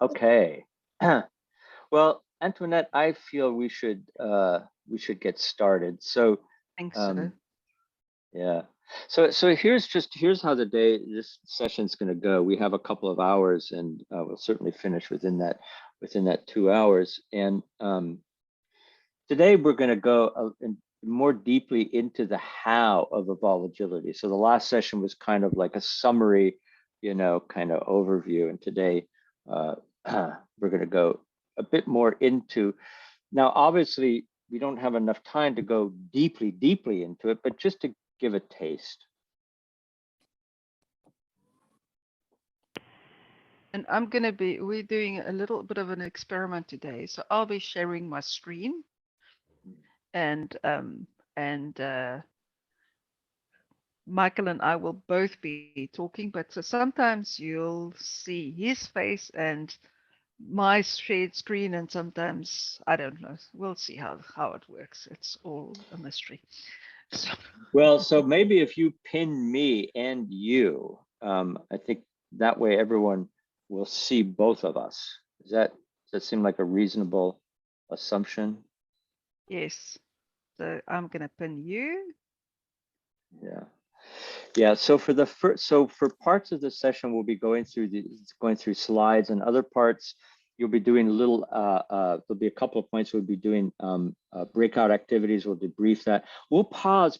Okay. Well, Antoinette, I feel we should get started. So, Think so. um, yeah. So here's how this session's going to go. We have a couple of hours, and we'll certainly finish within that 2 hours. And today we're going to go more deeply into the how of evolvagility. So the last session was kind of like a summary, kind of overview, and today we're going to go a bit more into. Now, obviously, we don't have enough time to go deeply into it, but just to give a taste. And we're doing a little bit of an experiment today. So I'll be sharing my screen and Michael and I will both be talking, but so sometimes you'll see his face and my shared screen, and sometimes I don't know. We'll see how it works. It's all a mystery. So. Well, so maybe if you pin me and you, I think that way everyone will see both of us. Does that seem like a reasonable assumption? Yes. So I'm gonna pin you. Yeah. Yeah, so for parts of the session, we'll be going through slides, and other parts you'll be doing there'll be a couple of points we'll be doing breakout activities. We'll debrief that. We'll pause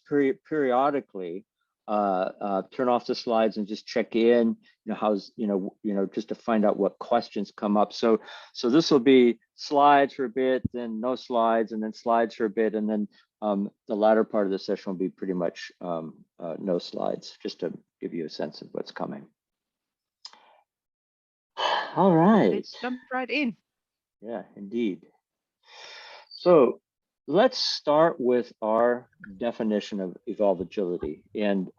periodically, turn off the slides and just check in, just to find out what questions come up. So this will be slides for a bit, then no slides, and then slides for a bit, and then the latter part of the session will be pretty much no slides, just to give you a sense of what's coming. All right. Let's jump right in. Yeah, indeed. So let's start with our definition of evolvagility. And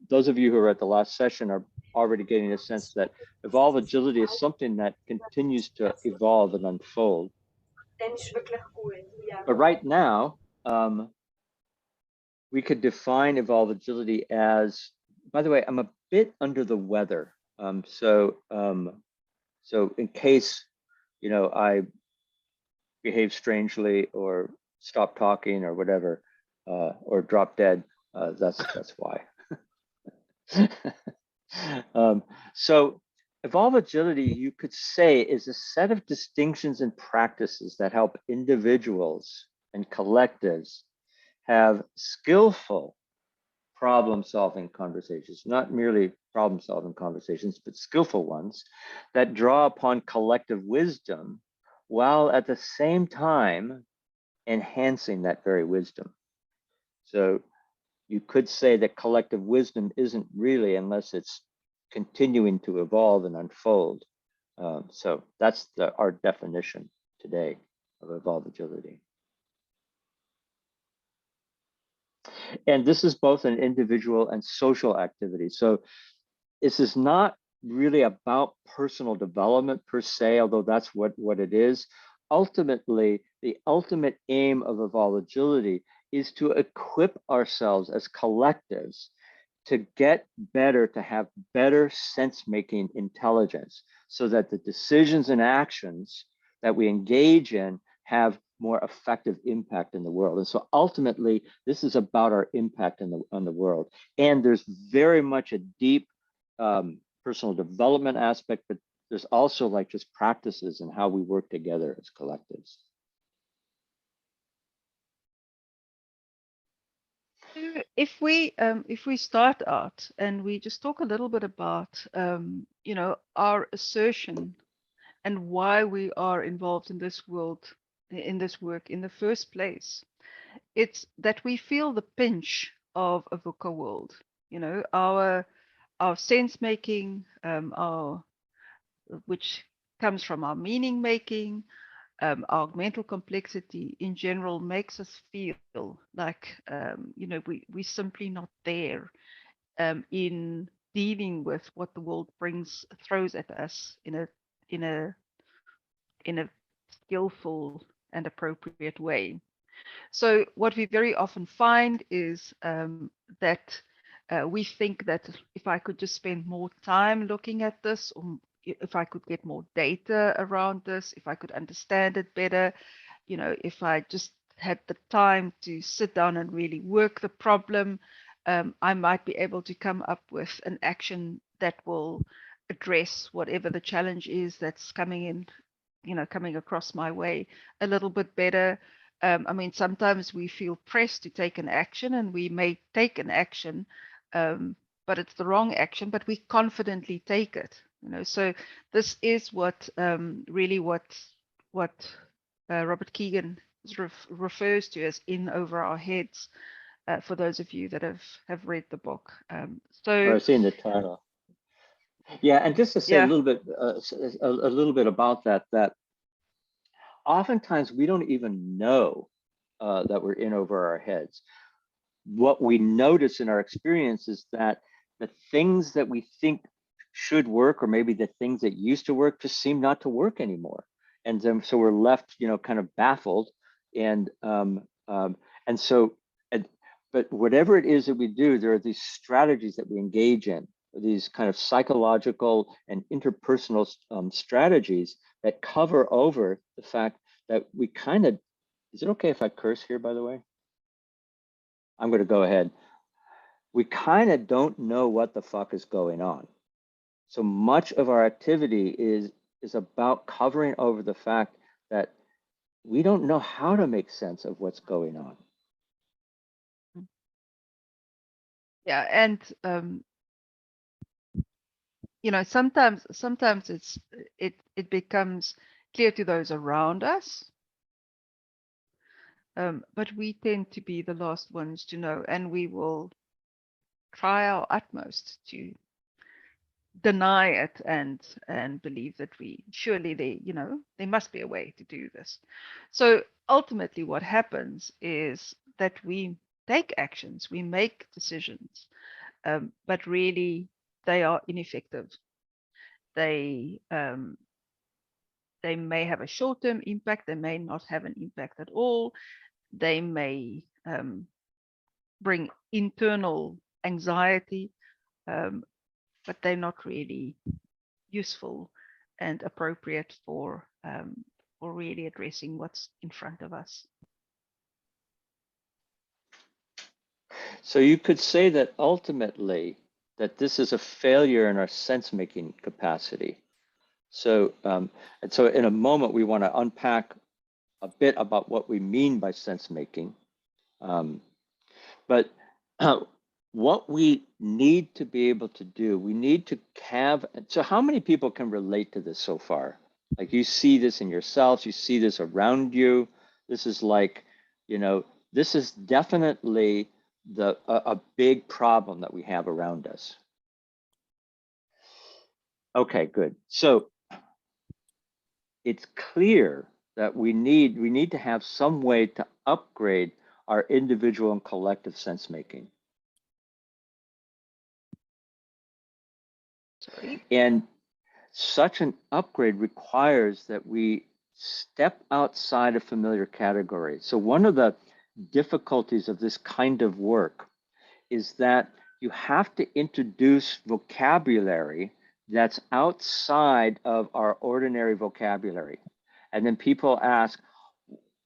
those of you who are at the last session are already getting a sense that evolvagility is something that continues to evolve and unfold. But right now, we could define evolvagility as, by the way, I'm a bit under the weather. So in case, I behave strangely or stop talking or whatever, or drop dead, that's why. So evolvagility, you could say, is a set of distinctions and practices that help individuals and collectives have skillful problem-solving conversations, not merely problem-solving conversations, but skillful ones that draw upon collective wisdom while at the same time enhancing that very wisdom. So you could say that collective wisdom isn't really, unless it's continuing to evolve and unfold. So that's our definition today of evolvagility. And this is both an individual and social activity. So this is not really about personal development per se, although that's what it is. Ultimately, the ultimate aim of evolvagility is to equip ourselves as collectives to get better, to have better sense-making intelligence, so that the decisions and actions that we engage in have more effective impact in the world. And so ultimately, this is about our impact on the world. And there's very much a deep personal development aspect, but there's also like just practices and how we work together as collectives. If we start out and we just talk a little bit about our assertion and why we are involved in this world, in this work in the first place, it's that we feel the pinch of a VUCA world. Our sense making, which comes from our meaning making, our mental complexity in general makes us feel like we're simply not there in dealing with what the world throws at us in a skillful and appropriate way. So what we very often find is that we think that if I could just spend more time looking at this, or if I could get more data around this, if I could understand it better, if I just had the time to sit down and really work the problem, I might be able to come up with an action that will address whatever the challenge is that's coming in, coming across my way a little bit better. I mean, sometimes we feel pressed to take an action, and we may take an action, but it's the wrong action, but we confidently take it. So this is what really what Robert Keegan refers to as in over our heads. For those of you that have read the book, Or so I've seen the title. Yeah, and just to say yeah, a little bit about that, that oftentimes we don't even know that we're in over our heads. What we notice in our experience is that the things that we think should work, or maybe the things that used to work, just seem not to work anymore. And then, so we're left, kind of baffled. And and so, and, but whatever it is that we do, there are these strategies that we engage in, these kind of psychological and interpersonal strategies that cover over the fact that we kind of, is it okay if I curse here, by the way? I'm going to go ahead. We kind of don't know what the fuck is going on. So much of our activity is about covering over the fact that we don't know how to make sense of what's going on. yeah, and sometimes it becomes clear to those around us, but we tend to be the last ones to know, and we will try our utmost to deny it and believe that we surely there must be a way to do this. So ultimately what happens is that we take actions, we make decisions, but really they are ineffective. They may have a short-term impact, they may not have an impact at all, they may bring internal anxiety, but they're not really useful and appropriate for really addressing what's in front of us. So you could say that ultimately that this is a failure in our sense-making capacity. So and so in a moment we want to unpack a bit about what we mean by sense-making. But what we need to be able to do, we need to have, so how many people can relate to this so far? Like you see this in yourselves, you see this around you. This is like, this is definitely a big problem that we have around us. Okay, good. So it's clear that we need to have some way to upgrade our individual and collective sense making. Sorry. And such an upgrade requires that we step outside of familiar categories. So one of the difficulties of this kind of work is that you have to introduce vocabulary that's outside of our ordinary vocabulary. And then people ask,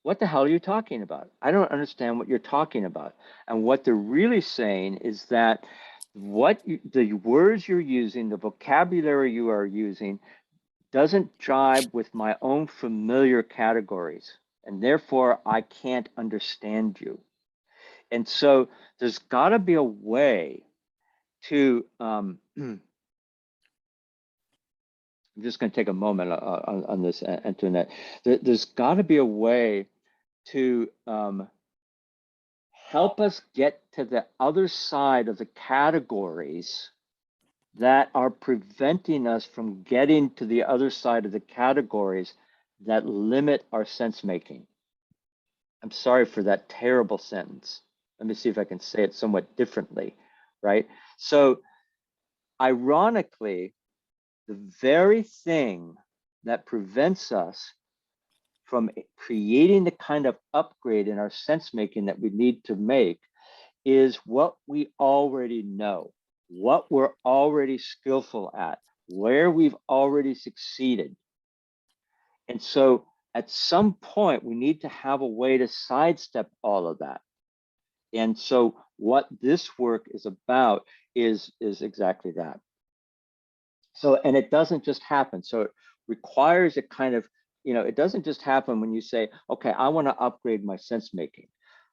what the hell are you talking about? I don't understand what you're talking about. And what they're really saying is that the words you're using, the vocabulary you are using, doesn't jibe with my own familiar categories. And therefore, I can't understand you. And so there's got to be a way to, I'm just going to take a moment on this, Antoinette. There's got to be a way to help us get to the other side of the categories that are preventing us from getting to the other side of the categories that limit our sense making. I'm sorry for that terrible sentence. Let me see if I can say it somewhat differently, right? So, ironically, the very thing that prevents us from creating the kind of upgrade in our sense making that we need to make is what we already know, what we're already skillful at, where we've already succeeded. And so at some point, we need to have a way to sidestep all of that. And so what this work is about is exactly that. So, and it doesn't just happen. So it requires a kind of, it doesn't just happen when you say, okay, I want to upgrade my sense making.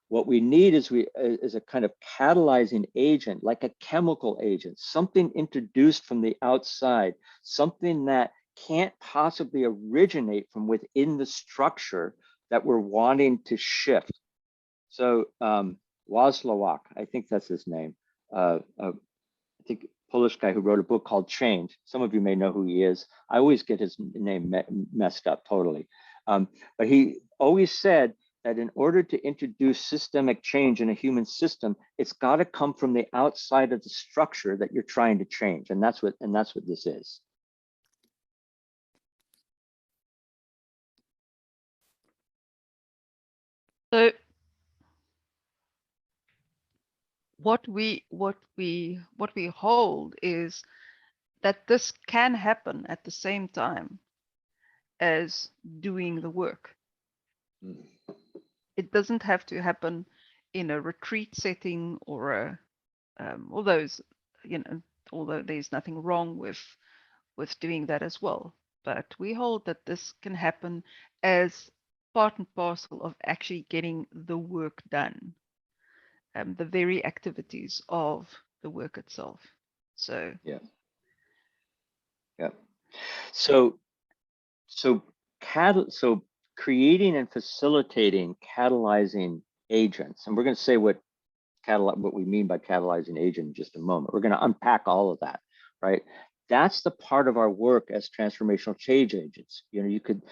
What we need is a kind of catalyzing agent, like a chemical agent, something introduced from the outside, something that can't possibly originate from within the structure that we're wanting to shift. So Wozlawak, I think that's his name. I think Polish guy who wrote a book called Change. Some of you may know who he is. I always get his name messed up totally. But he always said that in order to introduce systemic change in a human system, it's got to come from the outside of the structure that you're trying to change. And that's what this is. So what we hold is that this can happen at the same time as doing the work. It doesn't have to happen in a retreat setting or a although there's nothing wrong with doing that as well. But we hold that this can happen as part and parcel of actually getting the work done, the very activities of the work itself. So yeah. So creating and facilitating catalyzing agents, and we're going to say what we mean by catalyzing agent in just a moment. We're going to unpack all of that, right? That's the part of our work as transformational change agents. You could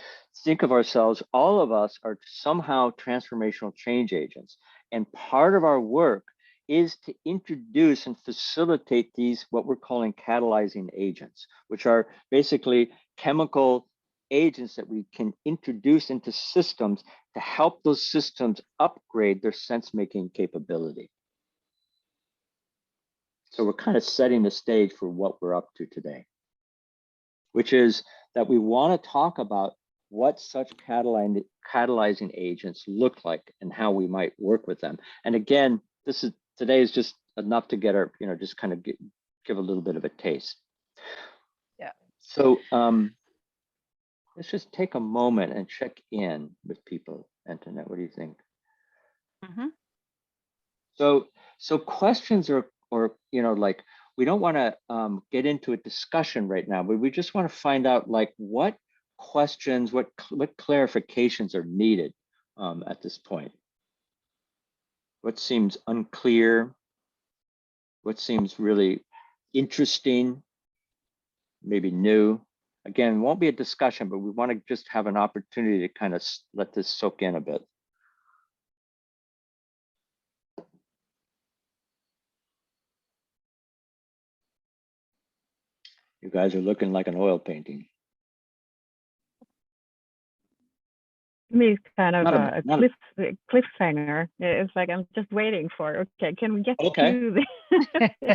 think of ourselves, all of us are somehow transformational change agents. And part of our work is to introduce and facilitate these, what we're calling catalyzing agents, which are basically chemical agents that we can introduce into systems to help those systems upgrade their sense-making capability. So we're kind of setting the stage for what we're up to today, which is that we want to talk about what such catalyzing agents look like and how we might work with them. And again, today is just enough to get our, just kind of give a little bit of a taste. Yeah. So let's just take a moment and check in with people. Antoinette, what do you think? Mm-hmm. So questions are, like, we don't want to get into a discussion right now, but we just want to find out like what questions, what clarifications are needed at this point. What seems unclear? What seems really interesting? Maybe new? Again, it won't be a discussion, but we want to just have an opportunity to kind of let this soak in a bit. You guys are looking like an oil painting. To me, it's kind of a cliffhanger. It's like I'm just waiting for. Okay, can we get to the?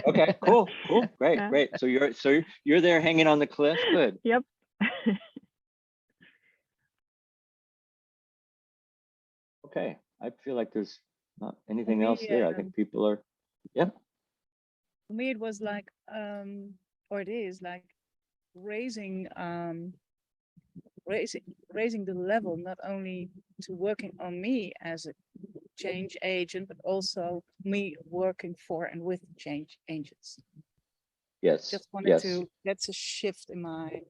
Okay, cool, great. So you're there hanging on the cliff. Good. Yep. Okay, I feel like there's not anything else there. I think people are. Yep. For me, it was like, or it is like raising the level, not only to working on me as a change agent, but also me working for and with change agents. Yes. Just wanted to, that's a shift in my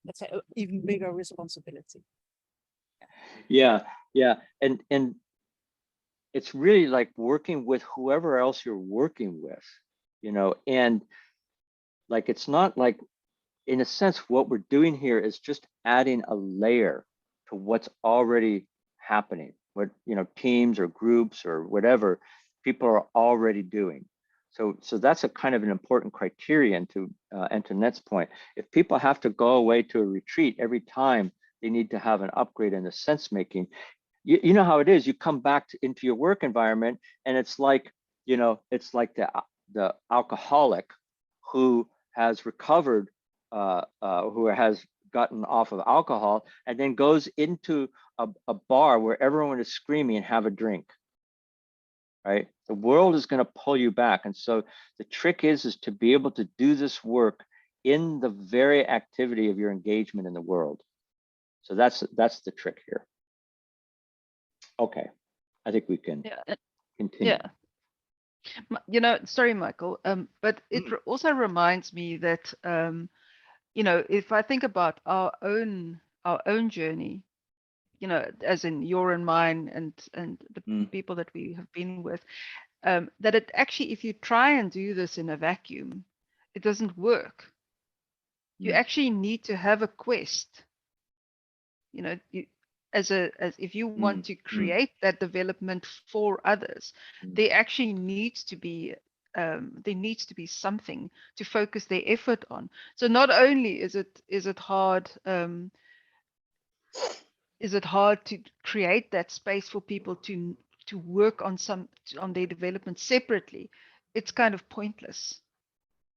let's say even bigger responsibility. Yeah. And it's really like working with whoever else you're working with, and like, it's not like, in a sense, what we're doing here is just adding a layer to what's already happening, what, teams or groups or whatever people are already doing. So that's a kind of an important criterion to Antoinette's point. If people have to go away to a retreat every time they need to have an upgrade in the sense making, you know how it is. You come back into your work environment, and it's like, it's like the alcoholic who has recovered, who has gotten off of alcohol, and then goes into a bar where everyone is screaming and have a drink, right? The world is going to pull you back. And so the trick is to be able to do this work in the very activity of your engagement in the world. So that's the trick here. Okay, I think we can continue. Yeah. You know, sorry, Michael, but it also reminds me that, you know, if I think about our own journey, you know, as in your and mine and the people that we have been with, that it actually, if you try and do this in a vacuum, it doesn't work. You actually need to have a quest. You know, as if you want to create that development for others, there actually needs to be something to focus their effort on. So not only is it hard to create that space for people to work on their development separately, it's kind of pointless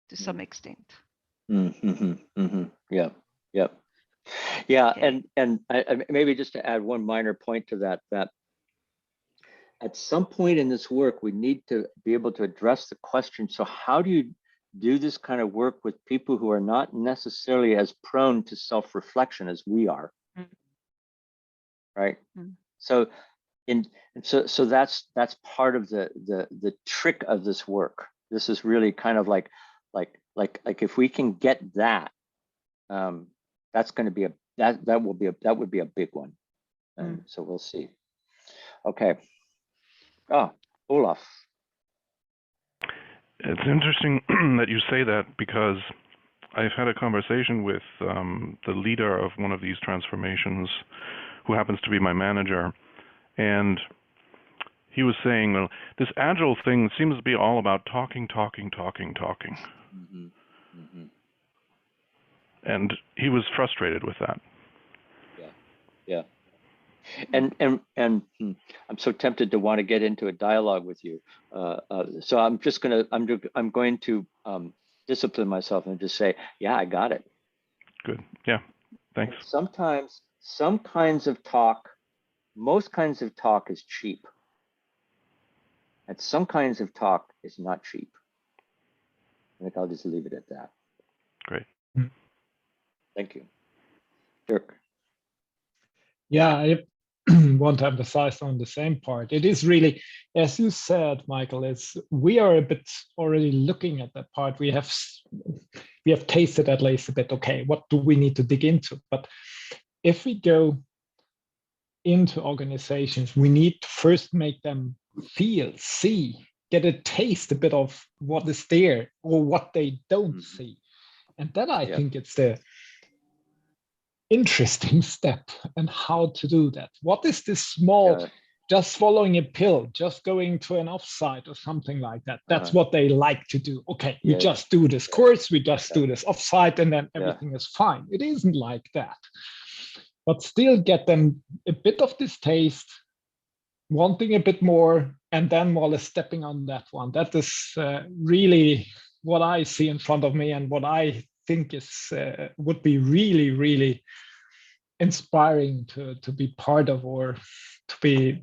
to some extent. Yeah. Yeah, okay. And I, maybe just to add one minor point to that at some point in this work, we need to be able to address the question, so how do you do this kind of work with people who are not necessarily as prone to self-reflection as we are? Right? So so that's part of the trick of this work. This is really kind of like if we can get that, that's going to be that would be a big one. And so we'll see. Okay. Olaf. It's interesting that you say that, because I've had a conversation with the leader of one of these transformations, who happens to be my manager, and he was saying, well, this agile thing seems to be all about talking. And he was frustrated with that. Yeah. And I'm so tempted to want to get into a dialogue with you. So I'm just I'm going to discipline myself and just say, yeah, I got it. Good. Yeah. Thanks. And sometimes some kinds of talk, most kinds of talk is cheap. And some kinds of talk is not cheap. I think I'll just leave it at that. Great. Thank you. Dirk. Yeah, I want to emphasize on the same part. It is really, as you said, Michael, we are a bit already looking at that part. We have tasted at least a bit, okay, what do we need to dig into? But if we go into organizations, we need to first make them feel, see, get a taste a bit of what is there or what they don't see. And that I think it's the interesting step, and how to do that. What is this small, just following a pill, just going to an offsite or something like that? That's what they like to do. Okay, we just do this course, we just do this offsite, and then everything is fine. It isn't like that. But still get them a bit of this taste, wanting a bit more, and then more or less stepping on that one. That is really what I see in front of me, and what I think is would be really, really inspiring to be part of, or to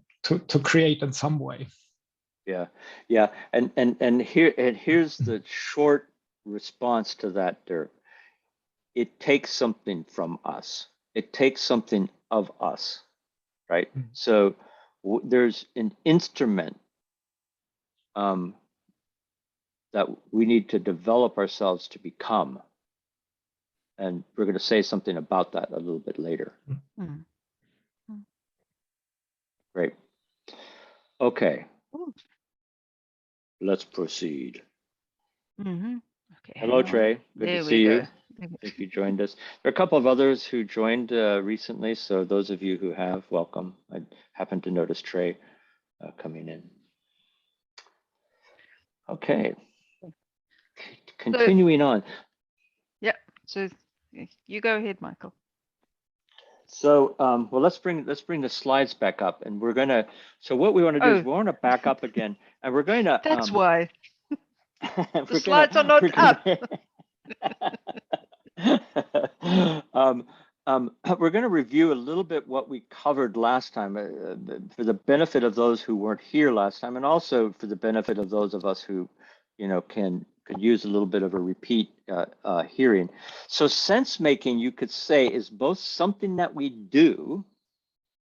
create in some way. Yeah. And here's the short response to that, Dirk. It takes something from us. It takes something of us, right? So there's an instrument that we need to develop ourselves to become. And we're going to say something about that a little bit later. Great. Okay. Let's proceed. Okay. Hello, Trey. Good to see you. I think you joined us. There are a couple of others who joined recently. So those of you who have, welcome. I happened to notice Trey coming in. Okay. Continuing on. Yeah. So you go ahead, Michael. So, well, let's bring the slides back up, and we're gonna. So what we want to do is we want to back up again, and we're going to. That's why the slides are not up. We're going to review a little bit what we covered last time for the benefit of those who weren't here last time, and also for the benefit of those of us who, could use a little bit of a repeat hearing. So sense making, you could say, is both something that we do.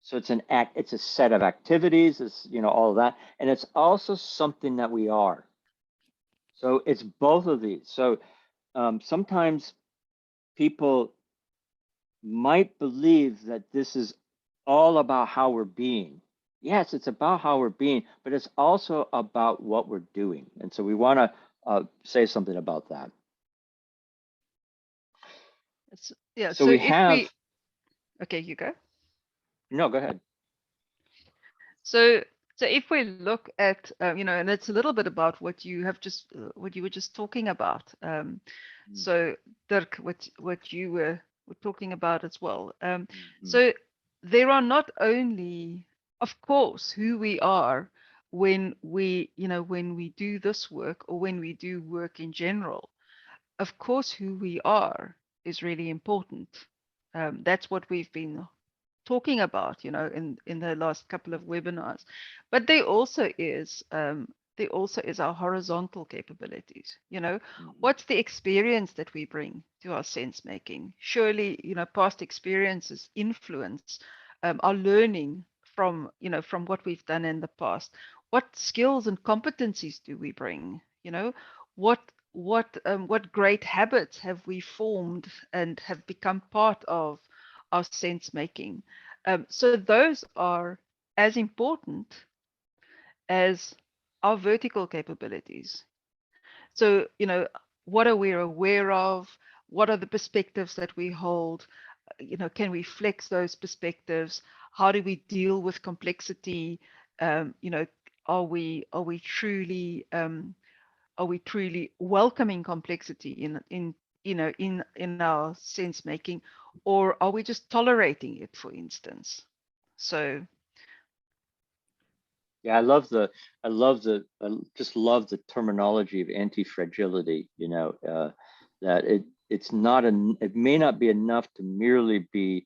So it's it's a set of activities, it's, all of that. And it's also something that we are. So it's both of these. So sometimes people might believe that this is all about how we're being. Yes, it's about how we're being, but it's also about what we're doing. And so we want to say something about that. So we have. Okay, you go. No, go ahead. So if we look at, and it's a little bit about what you have just, what you were just talking about. So Dirk, what you were talking about as well. So there are not only, of course, who we are when we do this work or when we do work in general. Of course, who we are is really important. That's what we've been talking about, in the last couple of webinars. But there also is our horizontal capabilities. What's the experience that we bring to our sense making? Surely, past experiences influence our learning from what we've done in the past. What skills and competencies do we bring? What great habits have we formed and have become part of our sense making? So those are as important as our vertical capabilities. So, what are we aware of? What are the perspectives that we hold? Can we flex those perspectives? How do we deal with complexity? Are we truly welcoming complexity in our sense making, or are we just tolerating it, for instance? So yeah, I just love the terminology of anti-fragility, that it may not be enough to merely be,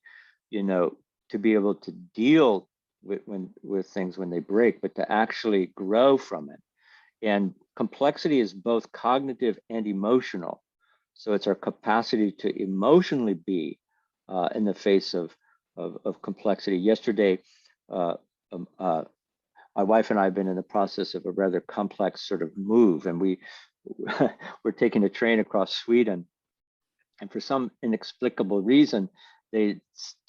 to be able to deal with things when they break, but to actually grow from it. And complexity is both cognitive and emotional. So it's our capacity to emotionally be in the face of complexity. Yesterday, my wife and I have been in the process of a rather complex sort of move, and we're taking a train across Sweden. And for some inexplicable reason, they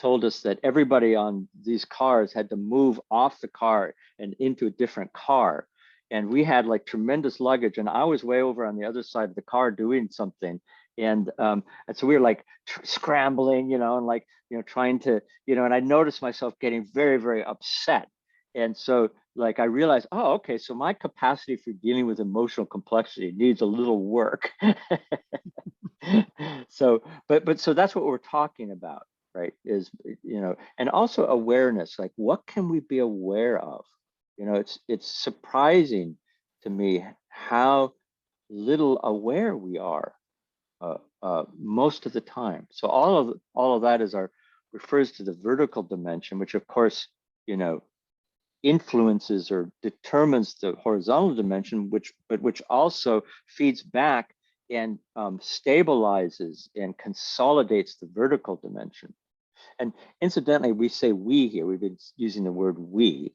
told us that everybody on these cars had to move off the car and into a different car. And we had like tremendous luggage, and I was way over on the other side of the car doing something. And so we were like scrambling, and like, trying to, and I noticed myself getting very, very upset. And so like I realized, oh, okay, so my capacity for dealing with emotional complexity needs a little work. So, but so that's what we're talking about, right? Is, and also awareness, like what can we be aware of? It's surprising to me how little aware we are most of the time. So all of that refers to the vertical dimension, which of course, influences or determines the horizontal dimension, which also feeds back and stabilizes and consolidates the vertical dimension. And incidentally, we say we here, we've been using the word we.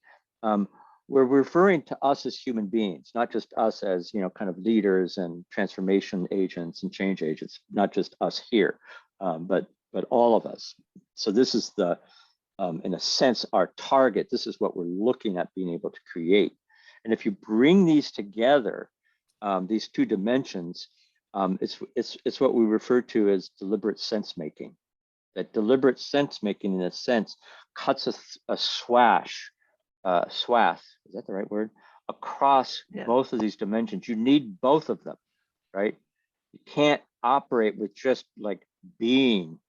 We're referring to us as human beings, not just us as, kind of leaders and transformation agents and change agents, not just us here, but all of us. So this is in a sense, our target. This is what we're looking at being able to create. And if you bring these together, these two dimensions, it's what we refer to as deliberate sense making. That deliberate sense making, in a sense, cuts a swath, is that the right word? Across both of these dimensions. You need both of them, right? You can't operate with just like being,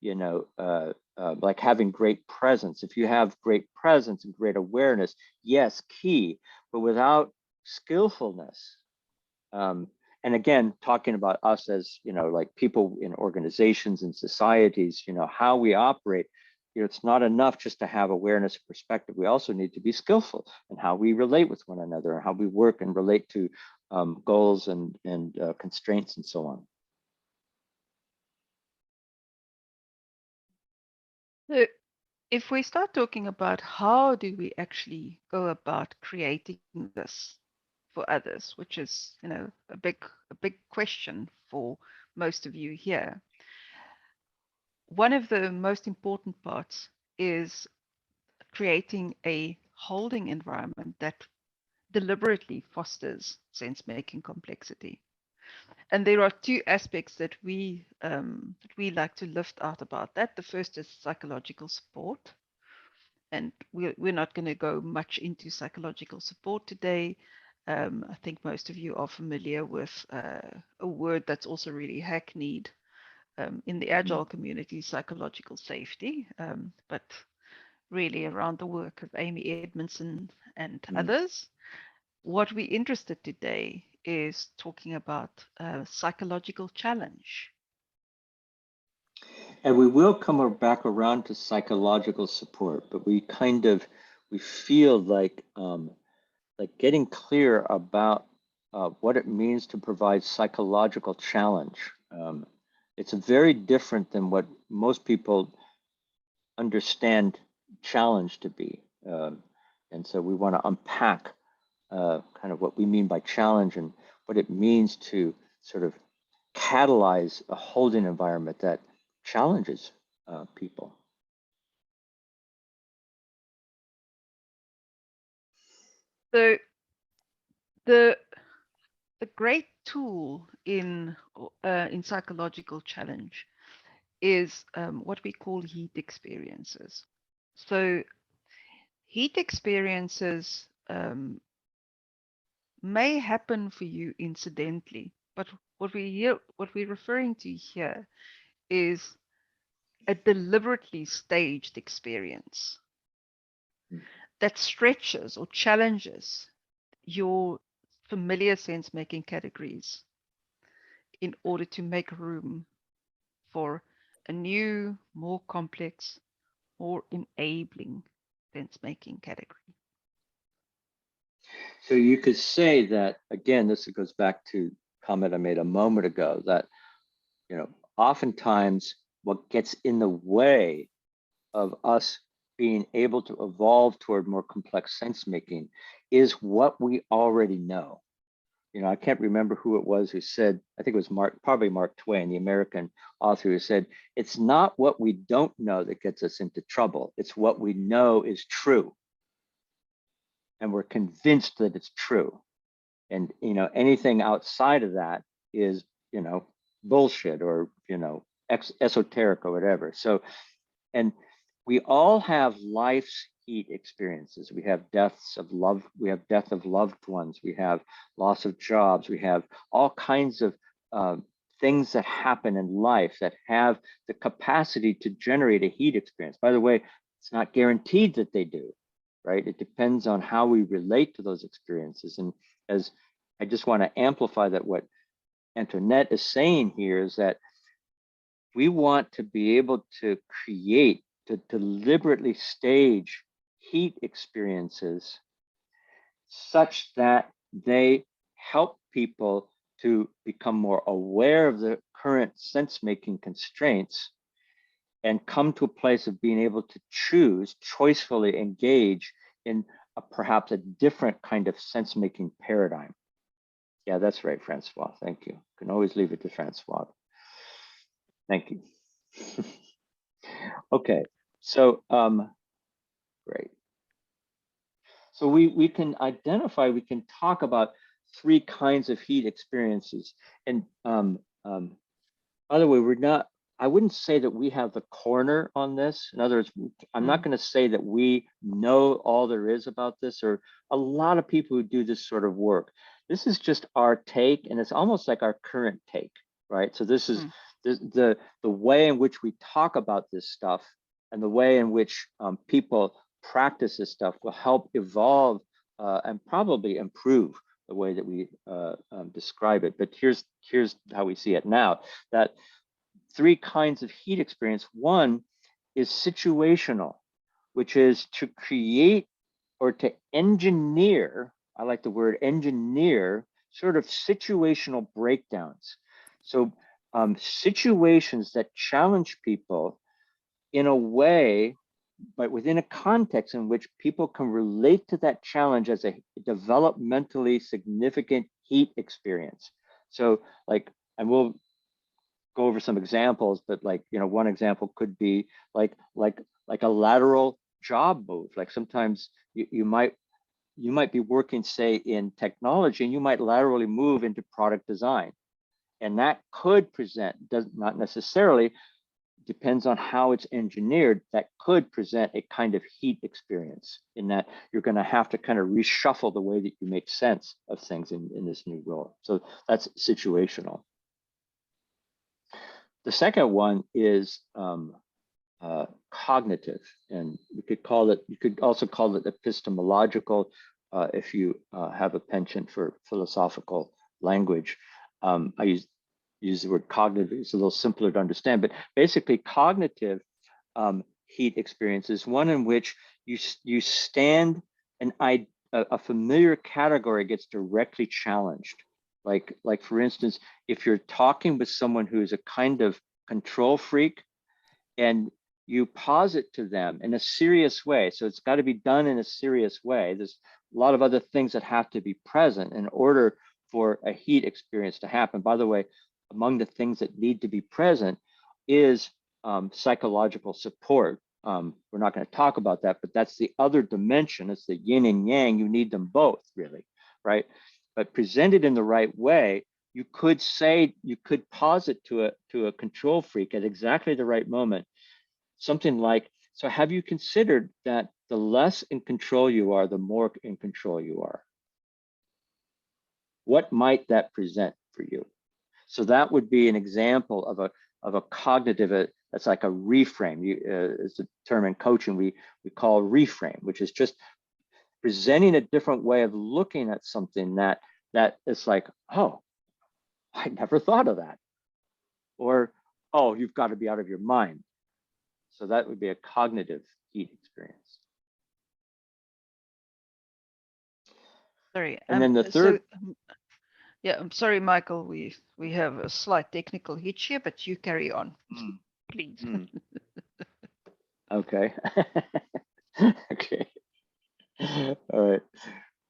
like having great presence. If you have great presence and great awareness, yes, key, but without skillfulness, and again, talking about us as, like people in organizations and societies, how we operate, it's not enough just to have awareness and perspective. We also need to be skillful in how we relate with one another, and how we work and relate to goals and constraints and so on. So if we start talking about how do we actually go about creating this for others, which is, a big question for most of you here. One of the most important parts is creating a holding environment that deliberately fosters sense-making complexity. And there are two aspects that we like to lift out about that. The first is psychological support. And we're not going to go much into psychological support today. I think most of you are familiar with a word that's also really hackneyed in the Agile community, psychological safety, but really around the work of Amy Edmondson and others. What we're interested today is talking about psychological challenge. And we will come back around to psychological support, but we feel like getting clear about what it means to provide psychological challenge. It's very different than what most people understand challenge to be. And so we want to unpack kind of what we mean by challenge and what it means to sort of catalyze a holding environment that challenges people. So the great tool in psychological challenge is what we call heat experiences. So heat experiences may happen for you incidentally, but what we're referring to here is a deliberately staged experience that stretches or challenges your familiar sense-making categories in order to make room for a new, more complex, more enabling sense-making category. So you could say that, again, this goes back to a comment I made a moment ago, that, oftentimes what gets in the way of us being able to evolve toward more complex sense-making is what we already know. I can't remember who it was who said, I think it was probably Mark Twain, the American author, who said, it's not what we don't know that gets us into trouble. It's what we know is true. And we're convinced that it's true. And, anything outside of that is, bullshit or, esoteric or whatever. So, and we all have life's heat experiences. We have deaths of love. We have death of loved ones. We have loss of jobs. We have all kinds of things that happen in life that have the capacity to generate a heat experience. By the way, it's not guaranteed that they do, right? It depends on how we relate to those experiences. And as I just want to amplify that, what Antoinette is saying here is that we want to be able to create, to deliberately stage heat experiences such that they help people to become more aware of the current sense-making constraints and come to a place of being able to choose, choicefully engage in perhaps a different kind of sense-making paradigm. Yeah, that's right, Francois. Thank you. You can always leave it to Francois. Thank you. Okay, so great. So we can identify, we can talk about 3 kinds of heat experiences. And by the way, I wouldn't say that we have the corner on this. In other words, I'm not going to say that we know all there is about this, or a lot of people who do this sort of work. This is just our take, and it's almost like our current take, right? So this is the way in which we talk about this stuff, and the way in which people practice this stuff will help evolve and probably improve the way that we describe it. But here's how we see it now, that 3 kinds of heat experience. One is situational, which is to create or to engineer, I like the word engineer, sort of situational breakdowns. So situations that challenge people in a way, but within a context in which people can relate to that challenge as a developmentally significant heat experience. So like, and we'll go over some examples, but like, you know, one example could be like a lateral job move. Like sometimes you might be working, say, in technology, and you might laterally move into product design. And that could present, not necessarily, depends on how it's engineered, that could present a kind of heat experience, in that you're going to have to kind of reshuffle the way that you make sense of things in this new role. So that's situational. The second one is cognitive, and you could also call it epistemological if you have a penchant for philosophical language. I use the word cognitive, it's a little simpler to understand, but basically cognitive heat experience is one in which you stand and a familiar category gets directly challenged. Like for instance, if you're talking with someone who is a kind of control freak, and you posit to them in a serious way, so it's got to be done in a serious way. There's a lot of other things that have to be present in order for a heat experience to happen. By the way, among the things that need to be present is psychological support. We're not going to talk about that, but that's the other dimension. It's the yin and yang. You need them both, really, right? But presented in the right way, you could posit to a control freak at exactly the right moment, something like, so have you considered that the less in control you are, the more in control you are? What might that present for you? So that would be an example of a cognitive, that's like a reframe. It's a term in coaching we call reframe, which is just presenting a different way of looking at something that is like, oh, I never thought of that. Or, oh, you've got to be out of your mind. So that would be a cognitive heat experience. Sorry. And then the third. Yeah, I'm sorry, Michael. We have a slight technical hitch here, but you carry on, please. Okay. Okay. All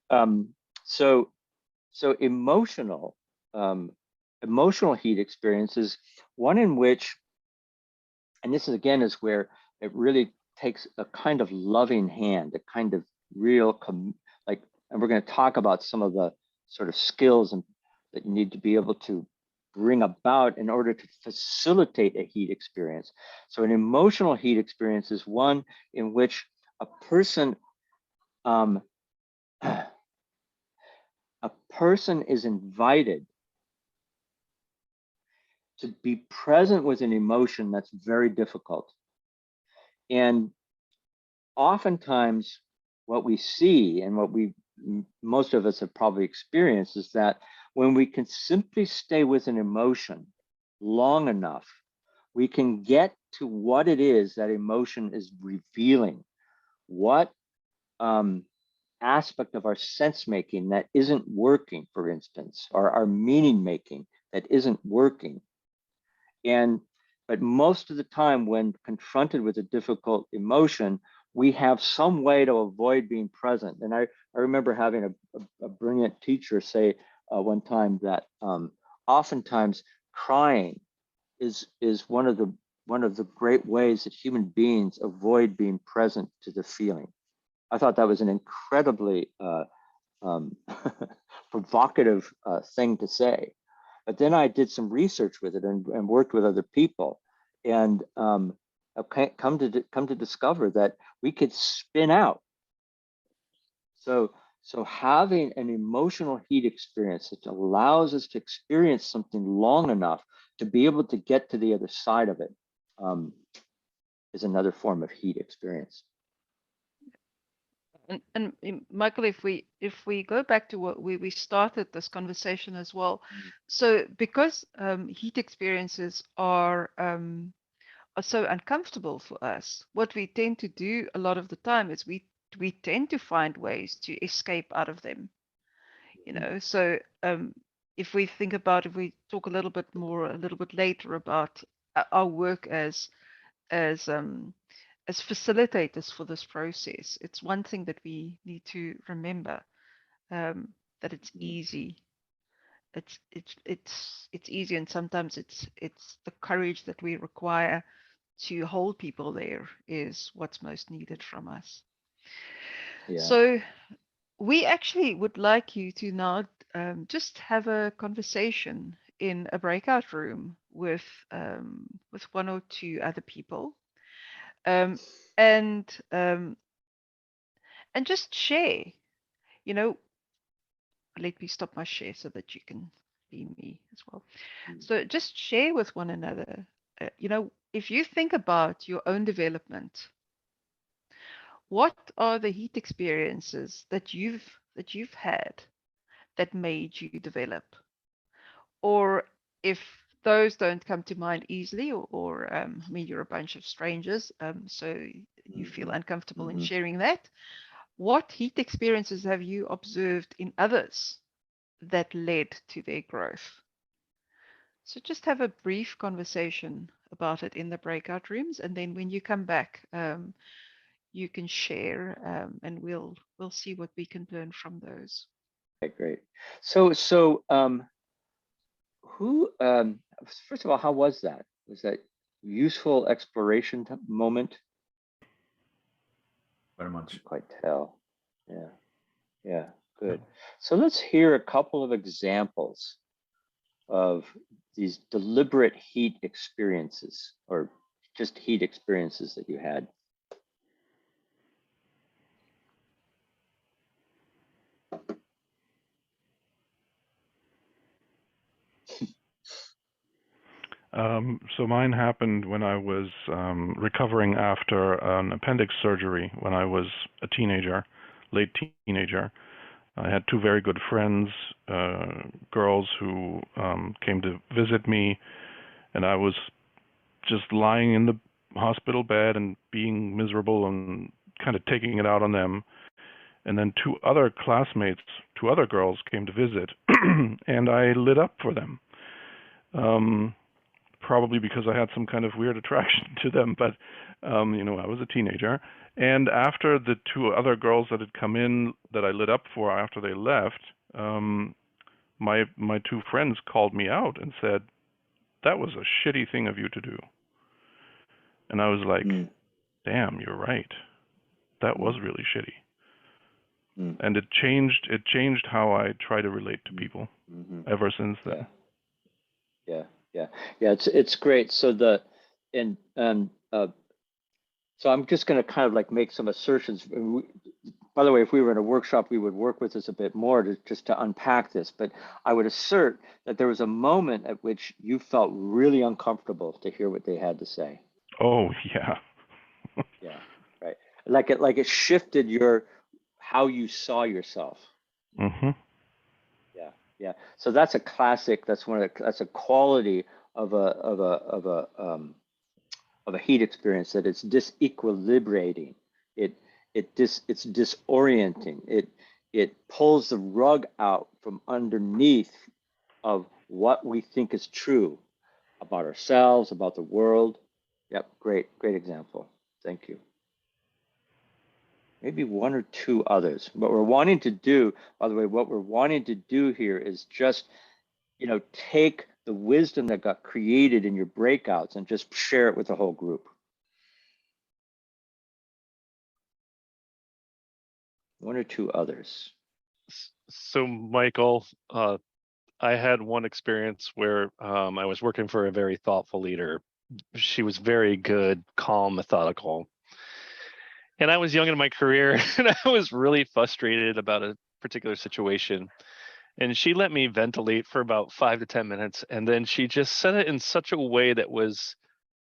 right. So emotional heat experience is one in which, and this is again is where it really takes a kind of loving hand, a kind of real and we're going to talk about some of the sort of skills that you need to be able to bring about in order to facilitate a heat experience. So an emotional heat experience is one in which a person is invited to be present with an emotion that's very difficult. And oftentimes what we see, and what most of us have probably experienced, is that when we can simply stay with an emotion long enough, we can get to what it is that emotion is revealing, what aspect of our sense making that isn't working, for instance, or our meaning making that isn't working. But most of the time when confronted with a difficult emotion, we have some way to avoid being present. And I remember having a brilliant teacher say one time that oftentimes crying is one of the great ways that human beings avoid being present to the feeling. I thought that was an incredibly provocative thing to say. But then I did some research with it and worked with other people, and I've come to discover that we could spin out. So having an emotional heat experience that allows us to experience something long enough to be able to get to the other side of it is another form of heat experience. And Michael, if we go back to what we started this conversation as well, so because heat experiences are so uncomfortable for us, what we tend to do a lot of the time is we tend to find ways to escape out of them. You know, so if we talk a little bit later about our work as facilitators for this process, it's one thing that we need to remember, that it's easy. It's easy, and sometimes it's the courage that we require to hold people there is what's most needed from us. Yeah. So we actually would like you to now just have a conversation in a breakout room with one or two other people, and just share. You know, let me stop my share so that you can see me as well. So just share with one another. You know, if you think about your own development, what are the heat experiences that you've had that made you develop? Or if those don't come to mind easily, or I mean, you're a bunch of strangers, so you feel uncomfortable in sharing that. What heat experiences have you observed in others that led to their growth? So just have a brief conversation about it in the breakout rooms, and then when you come back, you can share, and we'll see what we can learn from those. Okay, great. So who first of all, how was that? Was that useful exploration moment? Very much. Quite tell. Yeah, good. So let's hear a couple of examples of these deliberate heat experiences, or just heat experiences that you had. So mine happened when I was recovering after an appendix surgery when I was a teenager, late teenager. I had two very good friends, girls who came to visit me, and I was just lying in the hospital bed and being miserable and kind of taking it out on them. And then two other classmates, two other girls came to visit, and I lit up for them. Probably because I had some kind of weird attraction to them, but you know, I was a teenager. And after the two other girls that had come in that I lit up for, after they left, my two friends called me out and said, "That was a shitty thing of you to do." And I was like, "Damn, you're right. That was really shitty." And it changed how I try to relate to people ever since then. Yeah. It's great. So so I'm just going to kind of like make some assertions. By the way, if we were in a workshop, we would work with this a bit more just to unpack this. But I would assert that there was a moment at which you felt really uncomfortable to hear what they had to say. Oh yeah. Yeah, right. Like it shifted how you saw yourself. Yeah. So that's a classic. That's that's a quality of a heat experience, that it's disequilibrating. It's disorienting. It pulls the rug out from underneath of what we think is true about ourselves, about the world. Yep, great example. Thank you. Maybe one or two others. What we're wanting to do, by the way, what we're wanting to do here is just, you know, take the wisdom that got created in your breakouts and just share it with the whole group. One or two others. So Michael, I had one experience where I was working for a very thoughtful leader. She was very good, calm, methodical. And I was young in my career and I was really frustrated about a particular situation. And she let me ventilate for about 5 to 10 minutes. And then she just said it in such a way that was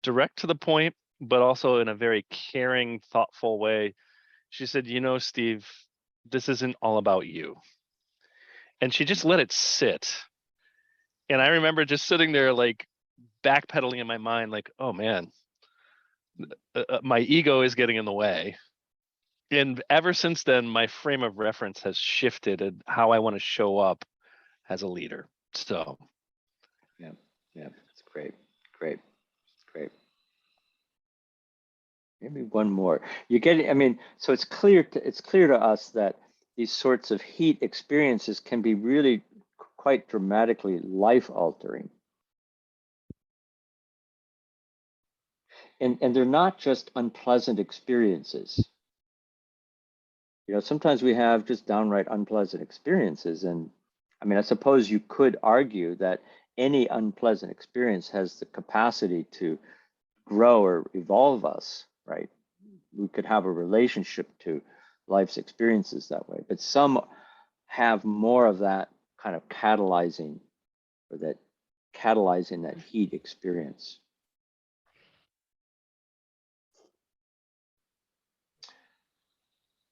direct to the point, but also in a very caring, thoughtful way. She said, you know, Steve, this isn't all about you. And she just let it sit. And I remember just sitting there like backpedaling in my mind, like, oh man, my ego is getting in the way. And ever since then, my frame of reference has shifted and how I want to show up as a leader. So yeah, it's great. It's great. Maybe one more. You get, I mean, so it's clear to us that these sorts of heat experiences can be really quite dramatically life altering. And they're not just unpleasant experiences. You know, sometimes we have just downright unpleasant experiences. And I mean, I suppose you could argue that any unpleasant experience has the capacity to grow or evolve us, right? We could have a relationship to life's experiences that way, but some have more of that kind of catalyzing, or that catalyzing that heat experience.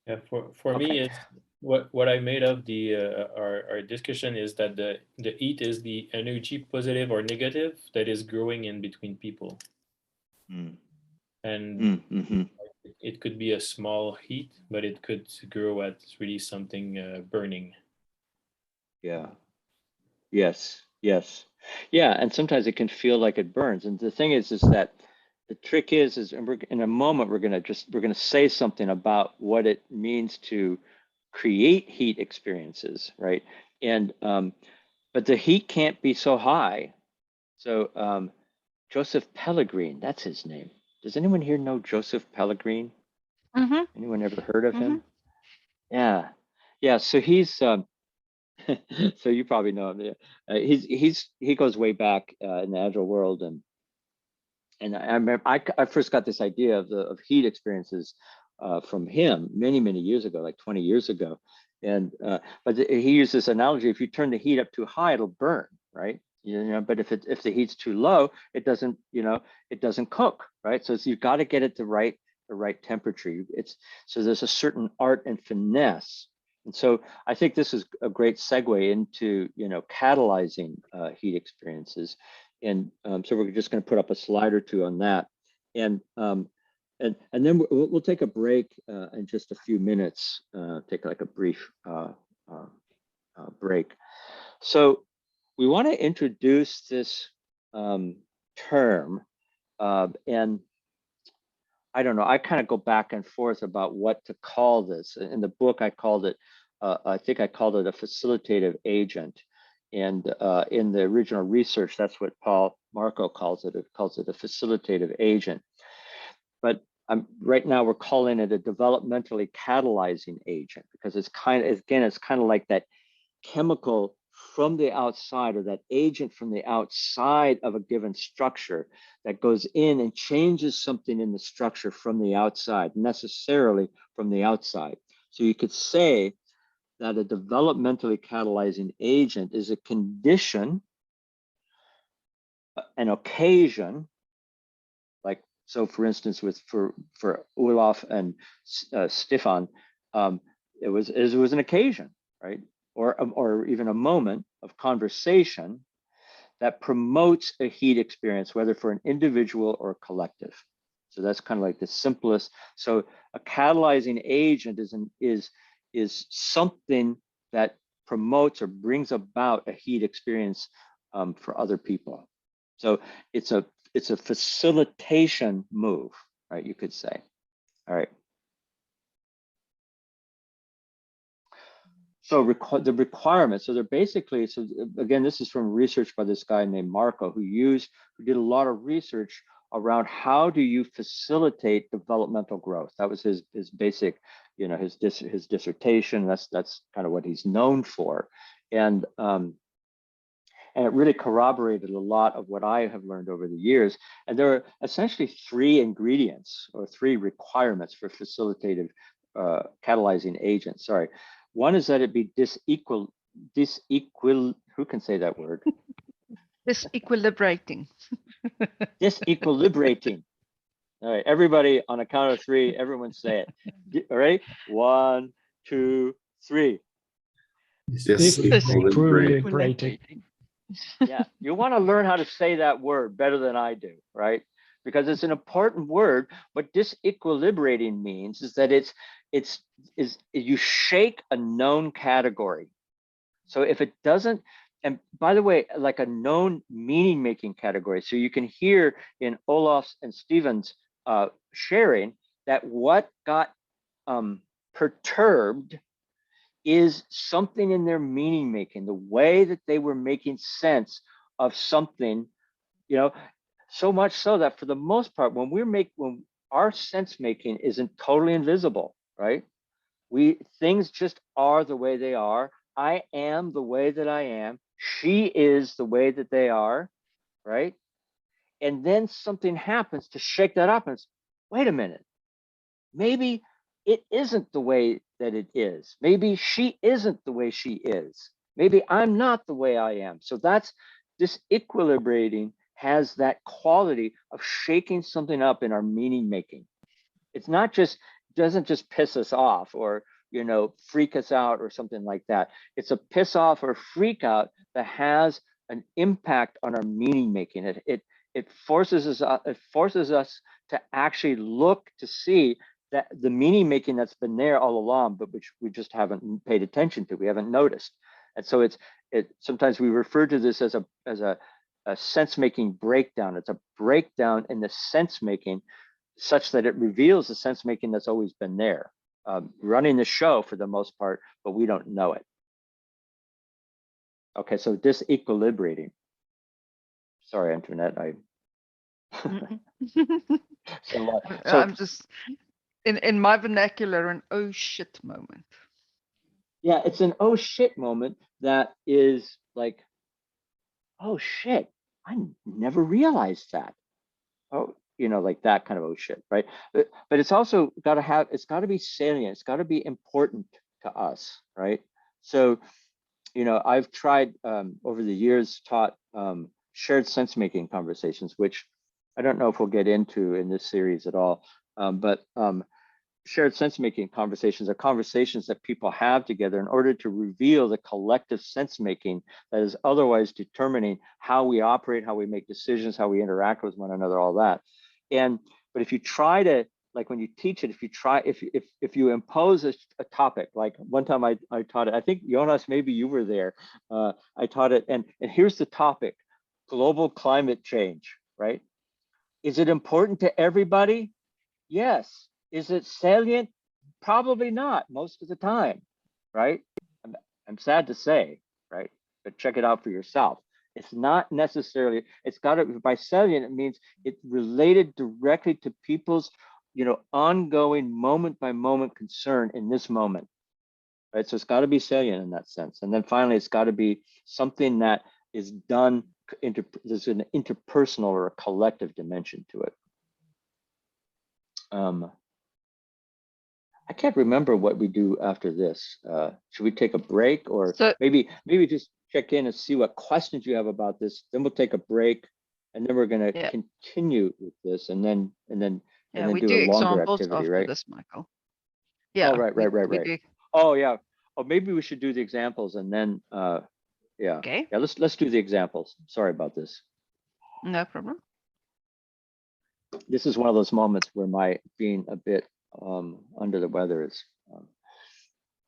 Yeah, for me, it's what I made of the our discussion is that the heat is the energy, positive or negative, that is growing in between people. And it could be a small heat, but it could grow at really something burning. Yeah. Yes. Yeah, and sometimes it can feel like it burns. And the thing is that the trick is and we're, in a moment, we're gonna say something about what it means to create heat experiences, right? And but the heat can't be so high. So Joseph Pellegrin, that's his name. Does anyone here know Joseph Pellegrin? Anyone ever heard of him? Yeah. So he's so you probably know him. Yeah. He goes way back in the agile world, and I remember I first got this idea of heat experiences from him many years ago, like 20 years ago, and but he used this analogy: if you turn the heat up too high, it'll burn, right? You know, but if the heat's too low, it doesn't, it doesn't cook, right? So you've got to get it the right temperature. So there's a certain art and finesse. And so I think this is a great segue into, catalyzing heat experiences. And so we're just going to put up a slide or two on that. And then we'll take a break in just a few minutes, take like a brief break. So we want to introduce this term, and I don't know, I kind of go back and forth about what to call this. In the book, I called it, I think I called it a facilitative agent. And in the original research, that's what Paul Marco calls it. It calls it a facilitative agent. But right now we're calling it a developmentally catalyzing agent, because it's kind of like that chemical from the outside, or that agent from the outside of a given structure that goes in and changes something in the structure from the outside, necessarily from the outside. So you could say that a developmentally catalyzing agent is a condition, an occasion, like, so for instance, for Olaf and Stefan, it was an occasion, right? Or even a moment of conversation that promotes a heat experience, whether for an individual or a collective. So that's kind of like the simplest. So a catalyzing agent is something that promotes or brings about a heat experience for other people. So it's a facilitation move, right? You could say. All right. So the requirements, so they're basically, so again, this is from research by this guy named Marco, who did a lot of research around how do you facilitate developmental growth. That was his basic, his dissertation. That's kind of what he's known for, and it really corroborated a lot of what I have learned over the years. And there are essentially three ingredients or three requirements for facilitative catalyzing agents. Sorry. One is that it be who can say that word? Disequilibrating. Disequilibrating. All right, everybody on a count of 3, everyone say it. All right, 1, 2, 3. Disequilibrating. Yeah, you want to learn how to say that word better than I do, right? Because it's an important word. What disequilibrating means is that you shake a known category. So if it doesn't, and by the way, like a known meaning making category, so you can hear in Olaf's and Stephen's sharing that what got perturbed is something in their meaning making, the way that they were making sense of something, you know, so much so that for the most part, when our sense making isn't totally invisible, right? Things just are the way they are. I am the way that I am. She is the way that they are, right? And then something happens to shake that up and it's, wait a minute, maybe it isn't the way that it is. Maybe she isn't the way she is. Maybe I'm not the way I am. So that's disequilibrating has that quality of shaking something up in our meaning making. It's not just, doesn't just piss us off or, you know, freak us out or something like that. It's a piss off or freak out that has an impact on our meaning making. It forces us to actually look to see that the meaning making that's been there all along, but which we just haven't paid attention to, we haven't noticed. And so sometimes we refer to this as a sense making breakdown. It's a breakdown in the sense making such that it reveals the sense making that's always been there, running the show for the most part, but we don't know it. Okay, so disequilibrating. Sorry, Antoinette, so I'm just in my vernacular an oh shit moment. Yeah, it's an oh shit moment that is like, oh shit, I never realized that. Oh, you know, like that kind of oh shit, right? But it's also got to be salient. It's got to be important to us, right? So, you know, I've tried over the years taught shared sense making conversations, which I don't know if we'll get into in this series at all, but shared sense making conversations are conversations that people have together in order to reveal the collective sense making that is otherwise determining how we operate, how we make decisions, how we interact with one another, all that. But if you try to, like when you teach it, if you impose a topic, like one time I taught it, I think Jonas, maybe you were there. I taught it, and here's the topic: global climate change. Right? Is it important to everybody? Yes. Is it salient? Probably not most of the time, right? I'm sad to say, right? But check it out for yourself. It's not necessarily, it's got to, by salient, it means it's related directly to people's, you know, ongoing moment by moment concern in this moment, right? So it's got to be salient in that sense. And then finally, it's got to be something that is done, there's an interpersonal or a collective dimension to it. I can't remember what we do after this. Should we take a break, or maybe just check in and see what questions you have about this? Then we'll take a break, and then we're going to continue with this, and then we do a longer activity, right? This, Michael. Yeah. Oh, right. Oh, yeah. Oh, maybe we should do the examples, and then yeah. Okay. Yeah. Let's do the examples. Sorry about this. No problem. This is one of those moments where my being a bit under the weather is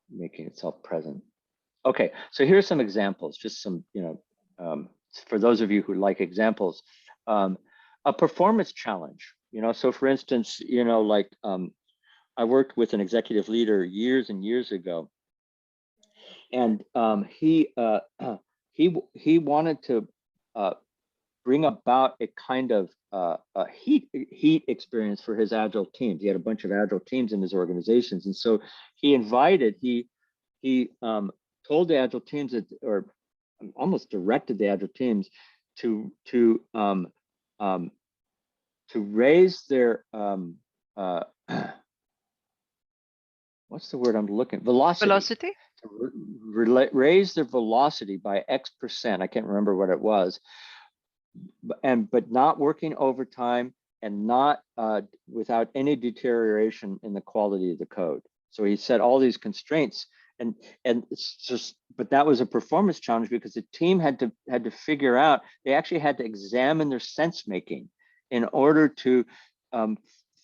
making itself present. Okay, so here's some examples, just some, you know, for those of you who like examples, a performance challenge, you know, so for instance, you know, like I worked with an executive leader years and years ago, and he wanted to bring about a kind of a heat experience for his agile teams. He had a bunch of agile teams in his organizations, and so he told the agile teams that, or almost directed the agile teams to raise their what's the word I'm looking? Velocity. Raise their velocity by X%. I can't remember what it was. But not working overtime, not without any deterioration in the quality of the code. So he set all these constraints, and it's just, but that was a performance challenge because the team had to figure out, they actually had to examine their sense making in order to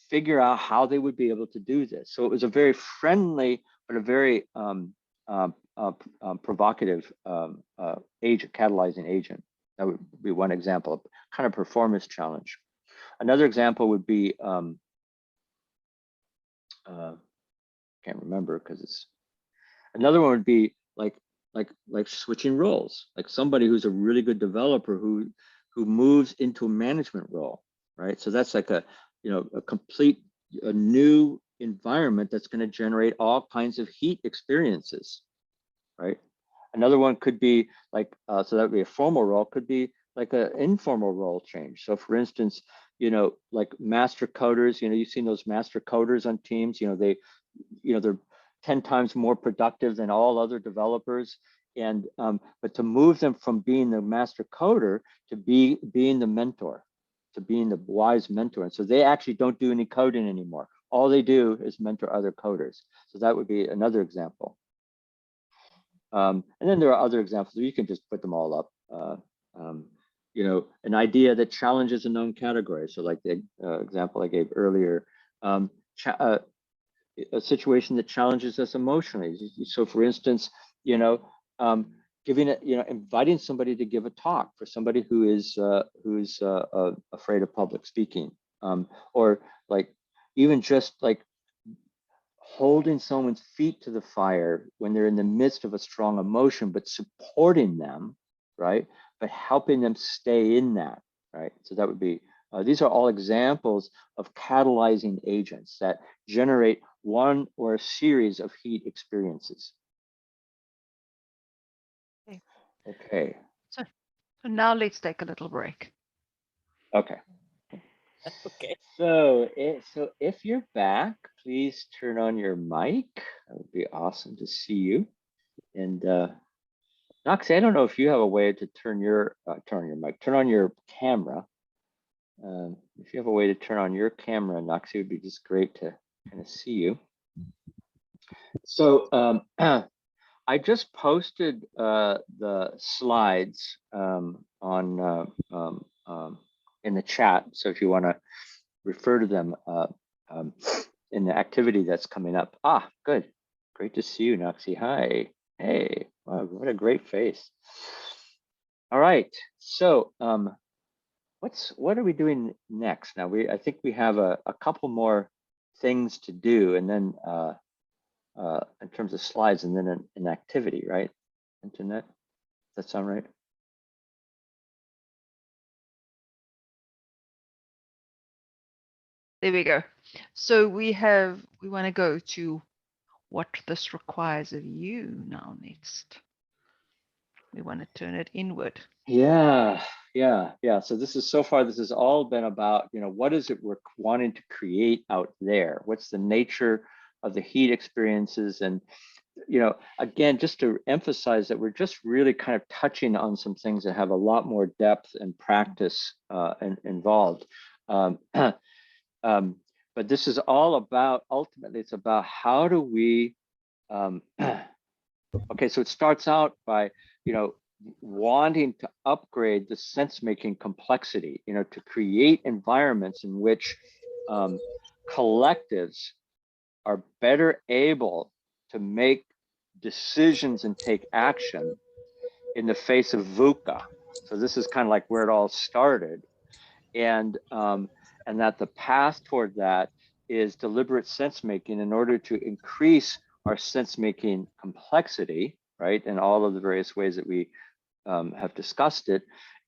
figure out how they would be able to do this. So it was a very friendly but a very provocative catalyzing agent. That would be one example of kind of performance challenge. Another example would be, can't remember because it's, another one would be like switching roles, like somebody who's a really good developer who moves into a management role, right? So that's like a new environment that's going to generate all kinds of heat experiences, right? Another one could be like, so that would be a formal role, could be like an informal role change. So for instance, like master coders, you've seen those master coders on teams, they're 10 times more productive than all other developers. And, but to move them from being the master coder to being the mentor, to being the wise mentor. And so they actually don't do any coding anymore. All they do is mentor other coders. So that would be another example. And then there are other examples. You can just put them all up. An idea that challenges a known category. So like the example I gave earlier, a situation that challenges us emotionally. So for instance, inviting somebody to give a talk for somebody who's afraid of public speaking, or like even just like holding someone's feet to the fire when they're in the midst of a strong emotion, but supporting them, right? But helping them stay in that, right? So that would be, these are all examples of catalyzing agents that generate one or a series of heat experiences. Okay. So now let's take a little break. Okay. Okay. So if you're back, please turn on your mic. That would be awesome to see you. And Noxie, I don't know if you have a way to turn on your camera. If you have a way to turn on your camera, Noxie, it would be just great to kind of see you. So I just posted the slides in the chat. So if you want to refer to them in the activity that's coming up. Ah, good. Great to see you, Noxie. Hi. Hey, wow, what a great face. All right. So what are we doing next? Now I think we have a couple more things to do, and then in terms of slides, and then an activity, right? Antoinette, does that sound right? There we go. So we want to go to what this requires of you now next. We want to turn it inward. Yeah. So this has all been about, what is it we're wanting to create out there? What's the nature of the heat experiences? And, again, just to emphasize that we're just really kind of touching on some things that have a lot more depth and practice involved. But this is all about, ultimately, it's about how do we, okay, so it starts out by, wanting to upgrade the sense-making complexity, to create environments in which collectives are better able to make decisions and take action in the face of VUCA. So this is kind of like where it all started. And that the path toward that is deliberate sense-making in order to increase our sense-making complexity, right? In all of the various ways that we have discussed it.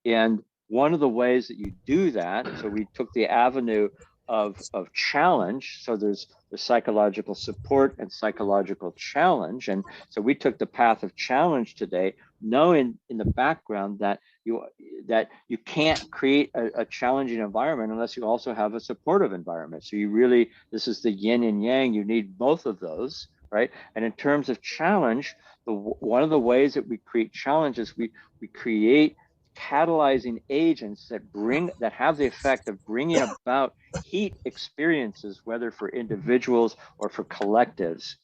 And one of the ways that you do that, so we took the avenue of challenge. So there's the psychological support and psychological challenge. And so we took the path of challenge today, knowing in the background that you can't create a challenging environment unless you also have a supportive environment. So this is the yin and yang, you need both of those, right? And in terms of challenge, one of the ways that we create challenges, we create catalyzing agents that have the effect of bringing about heat experiences, whether for individuals or for collectives.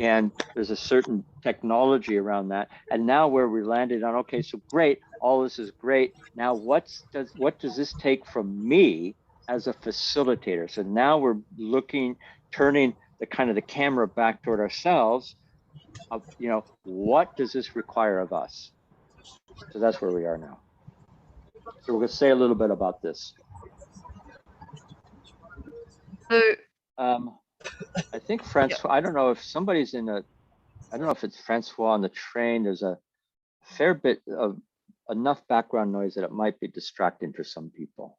And there's a certain technology around that. And now where we landed on, okay, so great, all this is great. Now what does this take from me as a facilitator? So now we're turning the kind of the camera back toward ourselves of, what does this require of us? So that's where we are now. So we're going to say a little bit about this. So I think Francois, I don't know if somebody's I don't know if it's Francois on the train. There's a fair bit of enough background noise that it might be distracting for some people.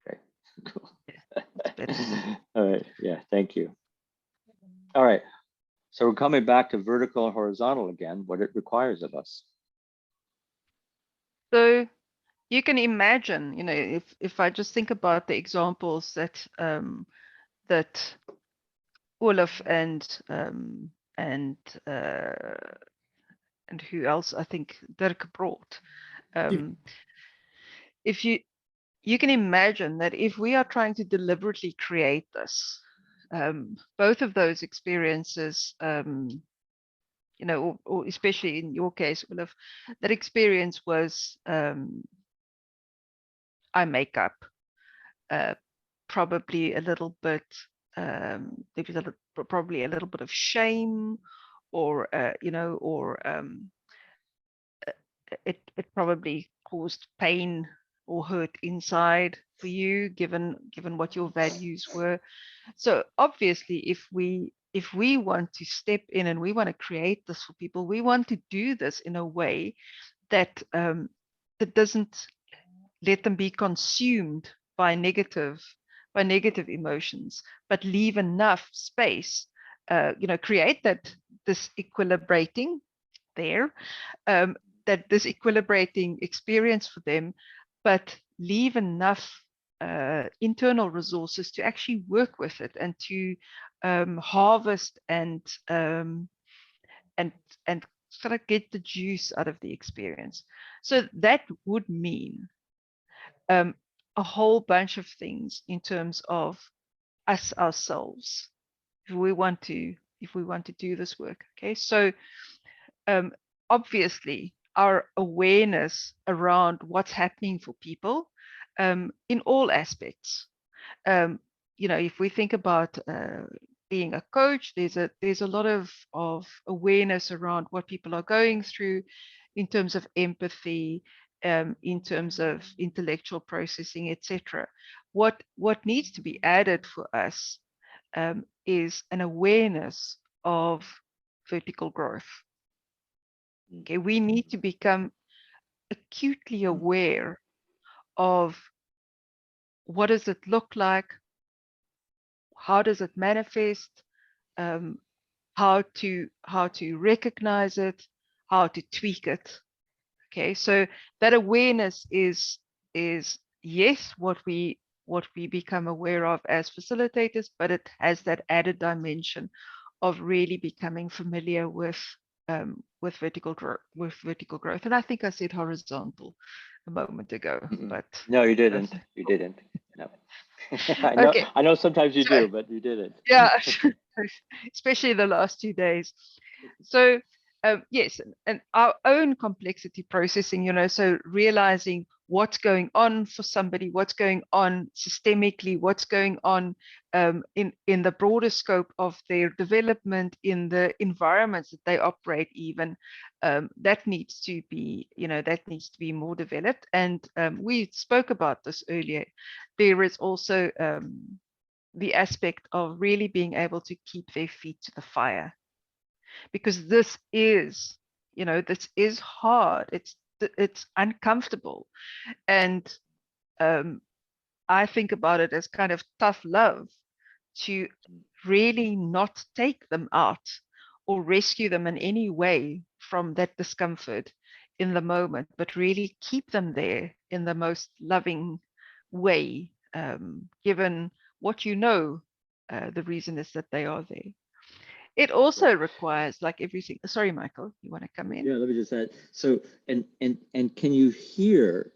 Okay, cool. All right, yeah, thank you. All right, so we're coming back to vertical and horizontal again, what it requires of us. So you can imagine, if I just think about the examples that that Olaf and who else, I think Dirk brought. If you can imagine that if we are trying to deliberately create this, both of those experiences, or especially in your case, Olaf, that experience was I make up, probably a little bit, there was probably a little bit of shame, or it probably caused pain or hurt inside for you, given what your values were. So obviously, if we want to step in and we want to create this for people, we want to do this in a way that that doesn't let them be consumed by negative emotions, but leave enough space, create this equilibrating there, that this equilibrating experience for them, but leave enough internal resources to actually work with it and to harvest and sort of get the juice out of the experience. So that would mean a whole bunch of things in terms of us ourselves, if we want to do this work. Okay, so obviously our awareness around what's happening for people in all aspects. If we think about being a coach, there's a lot of awareness around what people are going through in terms of empathy, in terms of intellectual processing, etc. What needs to be added for us is an awareness of vertical growth. Okay, we need to become acutely aware of what does it look like, how does it manifest, how to recognize it, how to tweak it. Okay, so that awareness is yes what we become aware of as facilitators, but it has that added dimension of really becoming familiar with vertical growth. And I think I said horizontal a moment ago, but no, you didn't. You didn't. No. I know. Okay. I know sometimes you do, but you didn't. Yeah, especially the last 2 days. So yes, and our own complexity processing, so realizing what's going on for somebody, what's going on systemically, what's going on in the broader scope of their development, in the environments that they operate even, that needs to be, more developed. And we spoke about this earlier. There is also the aspect of really being able to keep their feet to the fire, because this is hard, it's uncomfortable, and I think about it as kind of tough love to really not take them out or rescue them in any way from that discomfort in the moment, but really keep them there in the most loving way, given what the reason is that they are there. It also requires, like everything. Sorry, Michael, you want to come in? Yeah, let me just add. So, and can you hear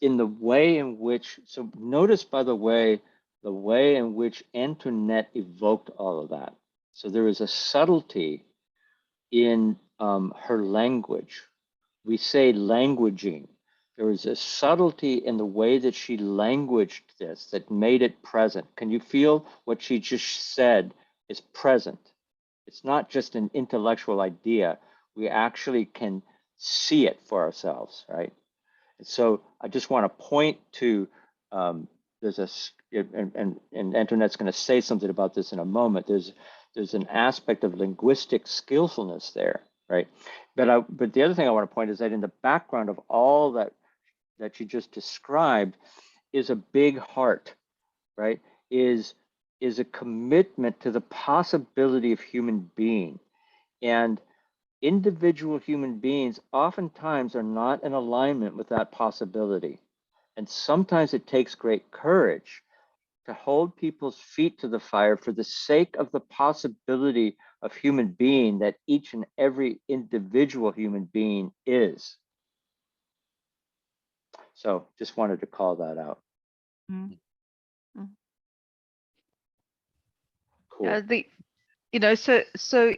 in the way in which, so notice, by the way in which Antoinette evoked all of that. So there is a subtlety in her language. We say languaging. There is a subtlety in the way that she languaged this that made it present. Can you feel what she just said is present? It's not just an intellectual idea. We actually can see it for ourselves, right? And so I just want to point to there's a and Antoinette's going to say something about this in a moment. There's an aspect of linguistic skillfulness there, right? But the other thing I want to point is that in the background of all that you just described is a big heart, right? Is a commitment to the possibility of human being. And individual human beings oftentimes are not in alignment with that possibility. And sometimes it takes great courage to hold people's feet to the fire for the sake of the possibility of human being that each and every individual human being is. So just wanted to call that out. Mm-hmm. Cool. Yeah, so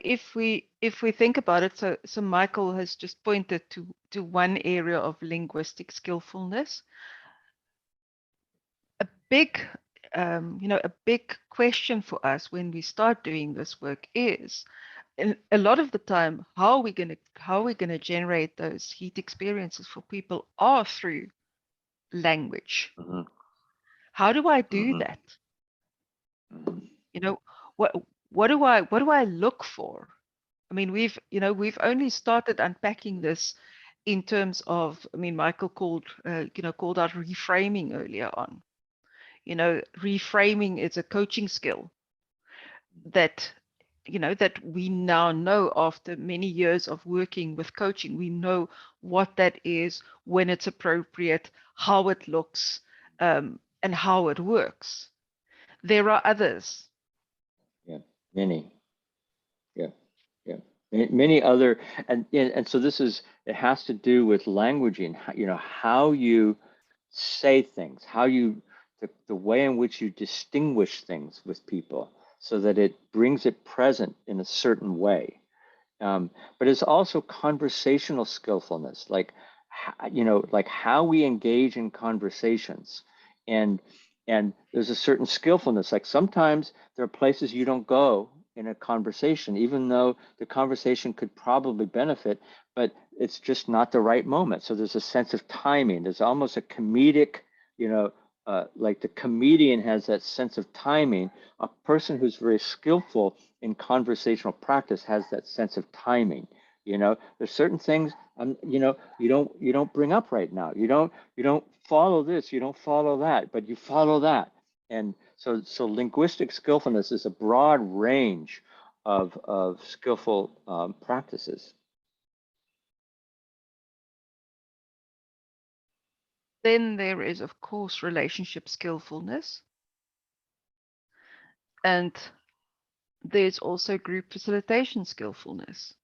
if we think about it, so Michael has just pointed to one area of linguistic skillfulness. A big a big question for us when we start doing this work is, and a lot of the time, how are we gonna generate those heat experiences for people are through language. Mm-hmm. How do I do that? Mm-hmm. You know, what do I look for? I mean, we've only started unpacking this in terms of, I mean, Michael called out reframing earlier on. Reframing is a coaching skill that we now know after many years of working with coaching. We know what that is, when it's appropriate, how it looks, and how it works. There are others. Yeah, many. Yeah. Many other, and so it has to do with languaging, how you say things, the way in which you distinguish things with people so that it brings it present in a certain way. But it's also conversational skillfulness, like how we engage in conversations, and there's a certain skillfulness. Like sometimes there are places you don't go in a conversation, even though the conversation could probably benefit, but it's just not the right moment. So there's a sense of timing. There's almost a comedic, like the comedian has that sense of timing. A person who's very skillful in conversational practice has that sense of timing. There's certain things you don't bring up right now. You don't follow this, you don't follow that, but you follow that. And so linguistic skillfulness is a broad range of skillful practices. Then there is, of course, relationship skillfulness. And there's also group facilitation skillfulness.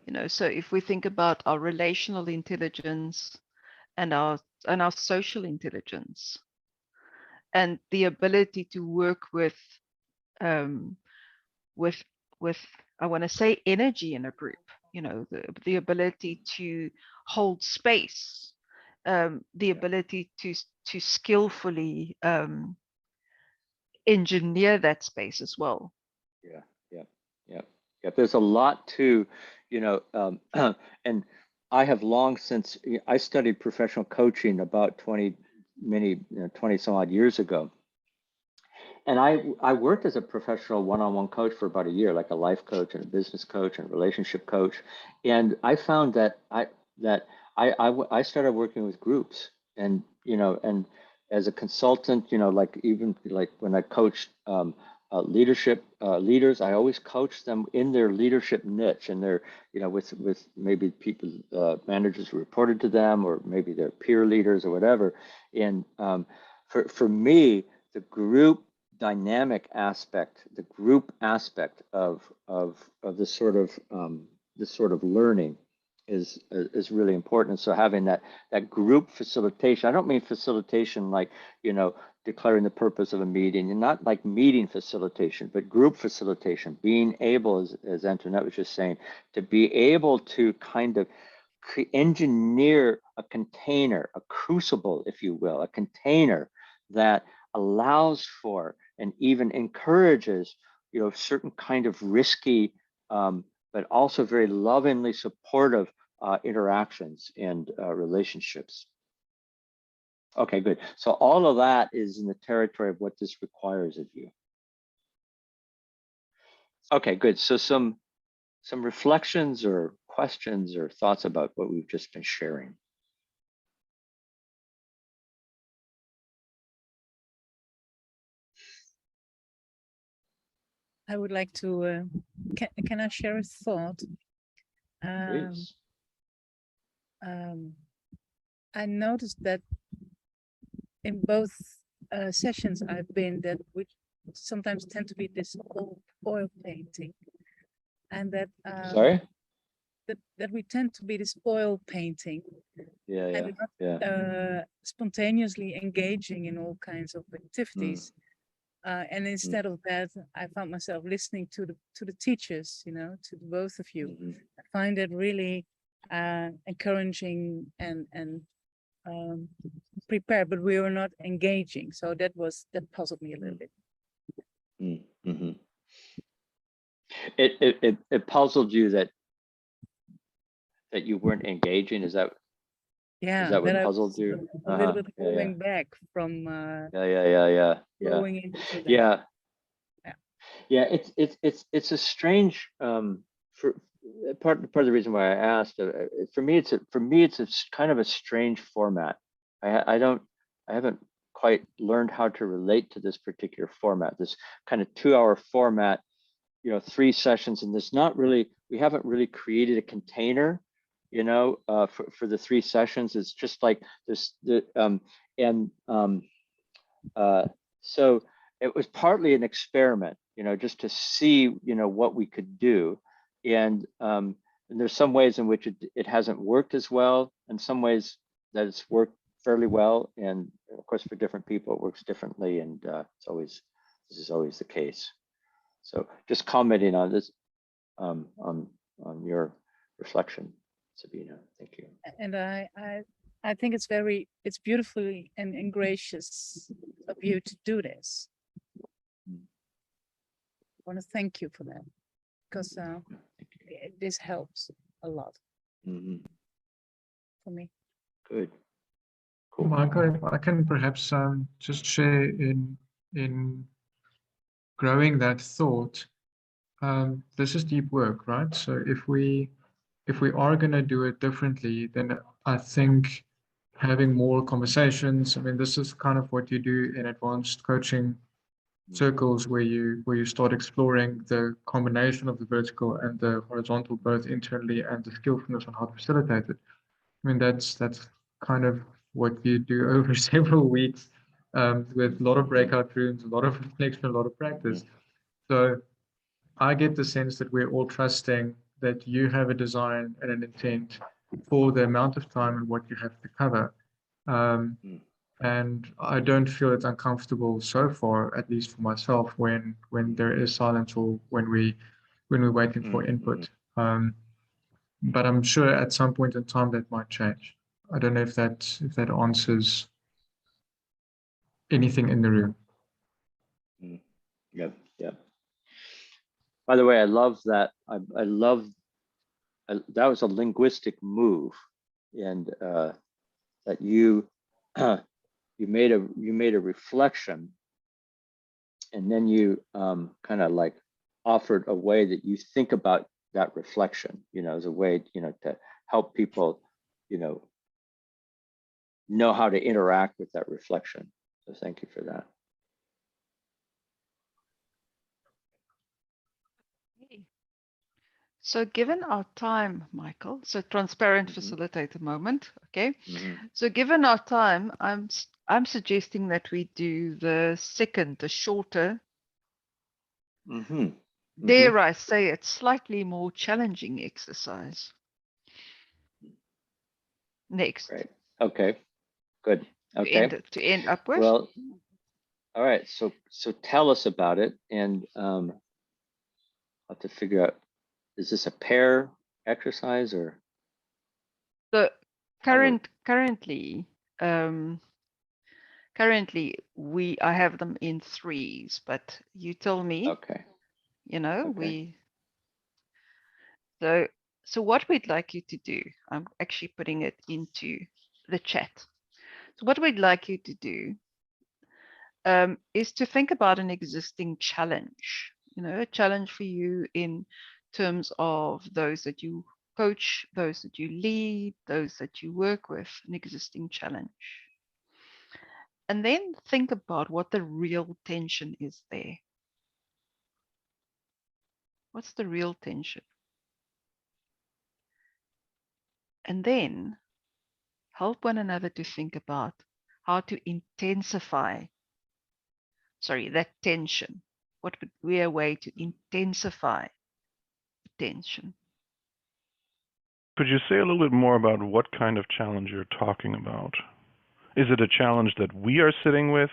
Yeah. So if we think about our relational intelligence and our social intelligence, and the ability to work with I want to say energy in a group, the ability to hold space, the ability to skillfully engineer that space as well. Yeah. There's a lot to, and I have long since I studied professional coaching about 20 some odd years ago. And I worked as a professional one-on-one coach for about a year, like a life coach and a business coach and a relationship coach. And I found that I started working with groups, and and as a consultant, like even like when I coached leadership leaders, I always coach them in their leadership niche, and their with maybe people managers who reported to them, or maybe their peer leaders or whatever. And for me, the group dynamic aspect, the group aspect of this sort of learning is really important. So having that group facilitation, I don't mean facilitation like, you know, declaring the purpose of a meeting, and not like meeting facilitation, but group facilitation, being able, as Antoinette was just saying, to be able to kind of engineer a container, a crucible, if you will, a container that allows for and even encourages, you know, certain kind of risky, but also very lovingly supportive interactions and relationships. Okay, good. So all of that is in the territory of what this requires of you. Okay, good. So some reflections or questions or thoughts about what we've just been sharing. I would like to, can I share a thought? Please. I noticed that in both sessions I've been, that which sometimes tend to be this oil painting, and that Sorry? that we tend to be this oil painting, Yeah, and not spontaneously engaging in all kinds of activities. And instead of that, I found myself listening to the teachers, you know, to both of you. I find it really encouraging and prepared, but we were not engaging. So that puzzled me a little bit. It puzzled you that you weren't engaging. Is that? Yeah, is that what puzzled you? A little bit going back from going into that. It's a strange for part of the reason why I asked. For me, it's a kind of a strange format. I haven't quite learned how to relate to this particular format. This kind of 2-hour format, you know, 3 sessions, and there's not really, we haven't really created a container, you know, for the 3 sessions. It's just like this, so it was partly an experiment, you know, just to see, you know, what we could do. And there's some ways in which it hasn't worked as well, and some ways that it's worked fairly well. And of course, for different people, it works differently. And this is always the case. So just commenting on this, on your reflection, Sabina. Thank you. And I think it's beautifully and gracious of you to do this. I want to thank you for that, because this helps a lot for me. Good. Cool. Michael, I can perhaps just share in growing that thought. This is deep work, right? So if we are going to do it differently, then I think having more conversations. I mean, this is kind of what you do in advanced coaching circles, where you start exploring the combination of the vertical and the horizontal, both internally, and the skillfulness on how to facilitate it. I mean, that's kind of what you do over several weeks, with a lot of breakout rooms, a lot of reflection, a lot of practice. So I get the sense that we're all trusting that you have a design and an intent for the amount of time and what you have to cover. And I don't feel it's uncomfortable so far, at least for myself, when there is silence or when we're waiting for input. But I'm sure at some point in time that might change. I don't know if that answers anything in the room. Yep. By the way, I love that. I love that was a linguistic move, and that you made a reflection, and then you kind of like offered a way that you think about that reflection, you know, as a way, you know, to help people, you know how to interact with that reflection. So thank you for that. So given our time, Michael, so transparent facilitator moment, okay? So given our time, I'm I'm suggesting that we do the second, the shorter, dare I say it, slightly more challenging exercise. Next. Right. Okay. Good. Okay. To end up with. Well, all right. So tell us about it, and I'll have to figure out, is this a pair exercise or? So currently, I have them in threes, but you tell me. Okay. You know, Okay. so what we'd like you to do, I'm actually putting it into the chat. So what we'd like you to do is to think about an existing challenge, a challenge for you in terms of those that you coach, those that you lead, those that you work with, an existing challenge. And then think about what the real tension is there. What's the real tension? And then help one another to think about how to intensify, that tension. What would be a way to intensify the tension? Could you say a little bit more about what kind of challenge you're talking about? Is it a challenge that we are sitting with,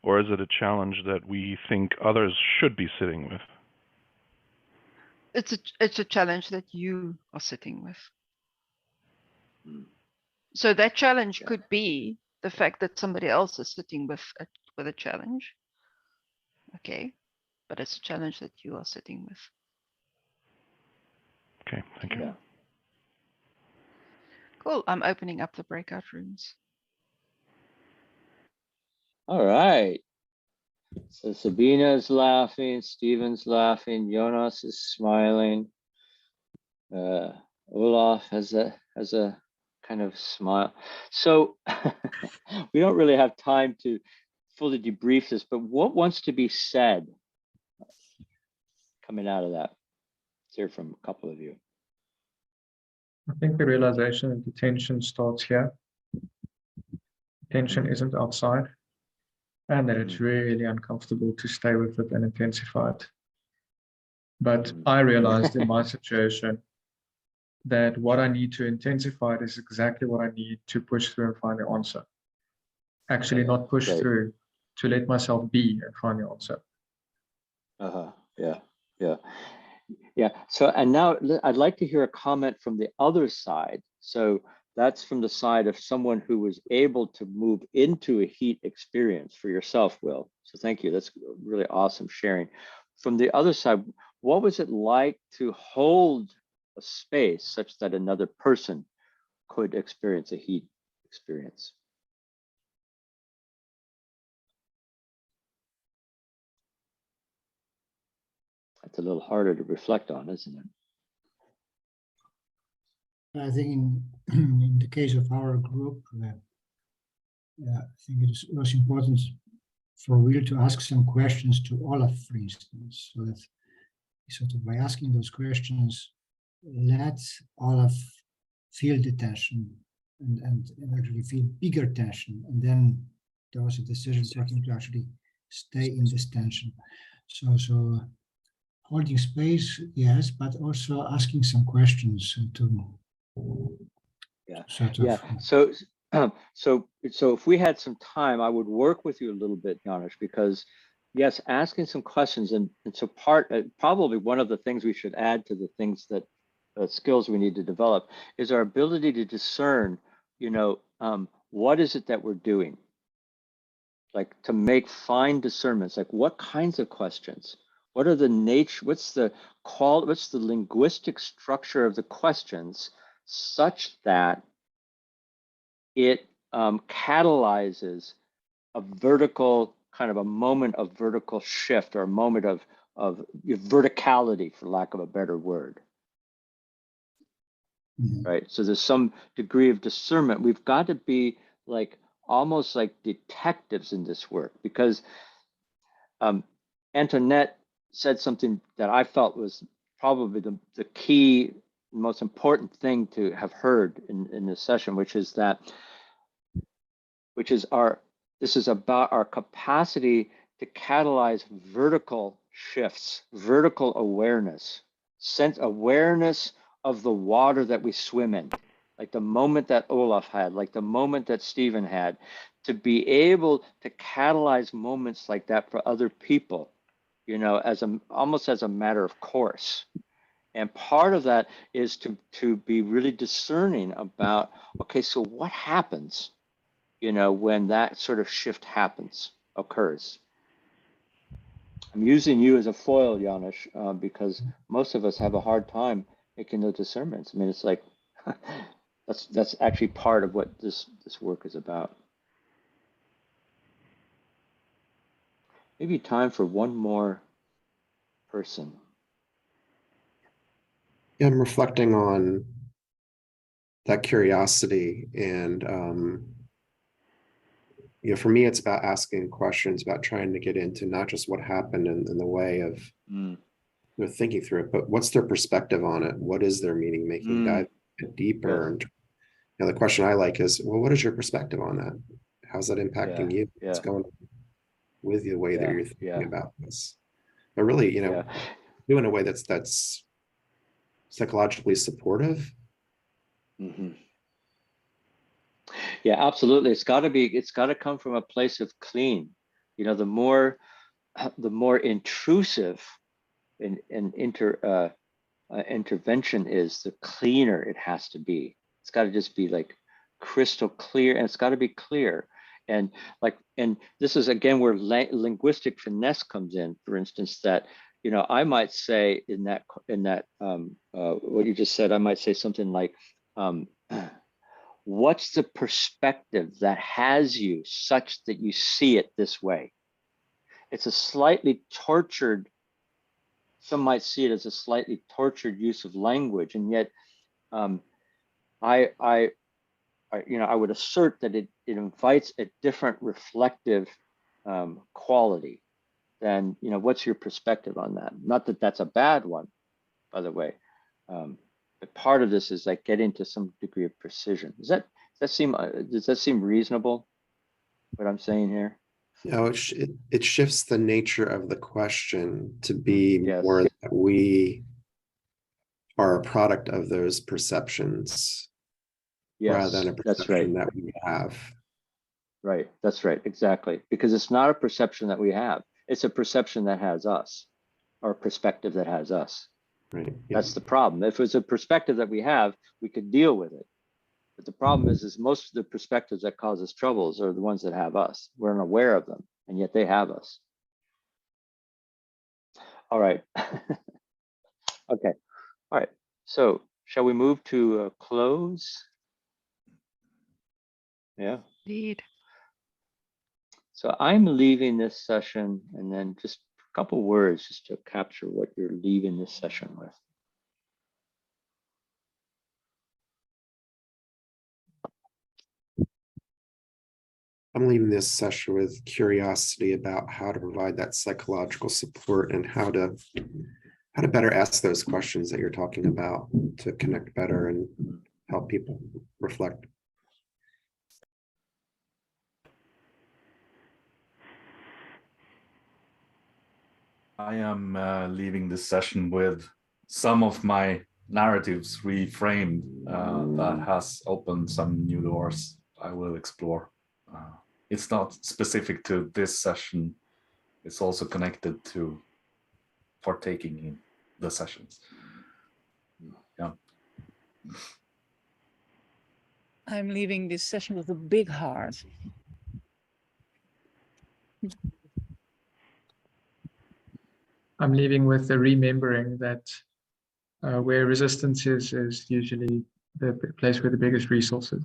or is it a challenge that we think others should be sitting with? It's a challenge that you are sitting with. So that challenge could be the fact that somebody else is sitting with a challenge. Okay, but it's a challenge that you are sitting with. Okay, thank you. Yeah. Cool. I'm opening up the breakout rooms. All right. So Sabina is laughing, Stephen's laughing, Jonas is smiling. Olaf has a kind of smile. So we don't really have time to fully debrief this, but what wants to be said coming out of that? Let's hear from a couple of you. I think the realization that the tension starts here. Tension isn't outside, and that it's really uncomfortable to stay with it and intensify it. But I realized in my situation that what I need to intensify it is exactly what I need to push through and find the answer. Actually, not push through, to let myself be and find the answer. Yeah. So, and now I'd like to hear a comment from the other side. So that's from the side of someone who was able to move into a heat experience for yourself, Will. So thank you. That's really awesome sharing. From the other side, what was it like to hold a space such that another person could experience a heat experience? That's a little harder to reflect on, isn't it? I think in the case of our group, I think it was important for Will to ask some questions to Olaf, for instance, so that sort of by asking those questions, let Olaf feel the tension and actually feel bigger tension. And then there was a decision for him to actually stay in this tension. So holding space, yes, but also asking some questions to sort of. So if we had some time, I would work with you a little bit, Janusz, because yes, asking some questions, and so probably one of the things we should add to the things that skills we need to develop is our ability to discern, what is it that we're doing? Like to make fine discernments, like what kinds of questions? What are the nature, what's the linguistic structure of the questions such that it catalyzes a vertical kind of a moment of vertical shift, or a moment of verticality, for lack of a better word. Right. So there's some degree of discernment. We've got to be like almost like detectives in this work, because Antoinette said something that I felt was probably the key, most important thing to have heard in this session, which is This is about our capacity to catalyze vertical shifts, vertical awareness, sense awareness of the water that we swim in, like the moment that Olaf had, like the moment that Stephen had, to be able to catalyze moments like that for other people, you know, as almost as a matter of course. And part of that is to be really discerning about, okay, so what happens, you know, when that sort of shift occurs. I'm using you as a foil, Janusz, because most of us have a hard time making those discernments. I mean, it's like, that's actually part of what this work is about. Maybe time for one more person. Yeah, I'm reflecting on that curiosity, and you know, for me, it's about asking questions, about trying to get into not just what happened in the way of you know, thinking through it, but what's their perspective on it? What is their meaning making? Dive deeper. And you know, the question I like is, well, what is your perspective on that? How's that impacting you? What's going on with the way that you're thinking about this? But really, you know, do in a way that's psychologically supportive. Yeah, absolutely. It's got to come from a place of clean. You know, the more intrusive an intervention is, the cleaner it has to be. It's got to just be like crystal clear, and it's got to be clear. And this is again where linguistic finesse comes in. For instance, that, you know, I might say in that what you just said, I might say something like, what's the perspective that has you such that you see it this way? It's a slightly tortured, some might see it as a slightly tortured use of language, and yet I would assert that it invites a different reflective quality than, you know, what's your perspective on that? Not that that's a bad one, by the way. But part of this is like getting to some degree of precision. Does that seem reasonable, what I'm saying here? No, it shifts the nature of the question to be more that we are a product of those perceptions rather than a perception that we have. Right, that's right, exactly. Because it's not a perception that we have. It's a perception that has us, or a perspective that has us. Right. That's the problem. If it's a perspective that we have, we could deal with it. But the problem is most of the perspectives that cause us troubles are the ones that have us. We're unaware of them, and yet they have us. All right. Okay. All right. So shall we move to close? Yeah. Indeed. So I'm leaving this session, and then just a couple words just to capture what you're leaving this session with. I'm leaving this session with curiosity about how to provide that psychological support and how to better ask those questions that you're talking about to connect better and help people reflect. I am leaving this session with some of my narratives reframed that has opened some new doors I will explore. It's not specific to this session. It's also connected to partaking in the sessions. Yeah. I'm leaving this session with a big heart. I'm leaving with the remembering that where resistance is usually the place where the biggest resources.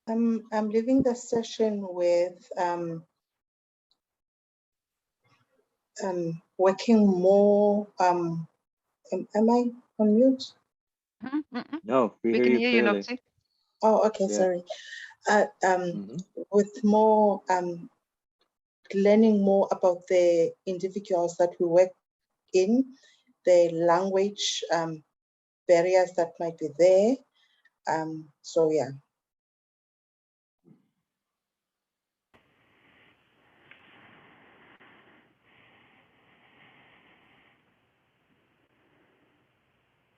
I'm leaving the session with working more. Am I on mute? No, we can hear you, Noxie. Oh, okay, sorry. With more learning more about the individuals that we work in, the language barriers that might be there. So yeah.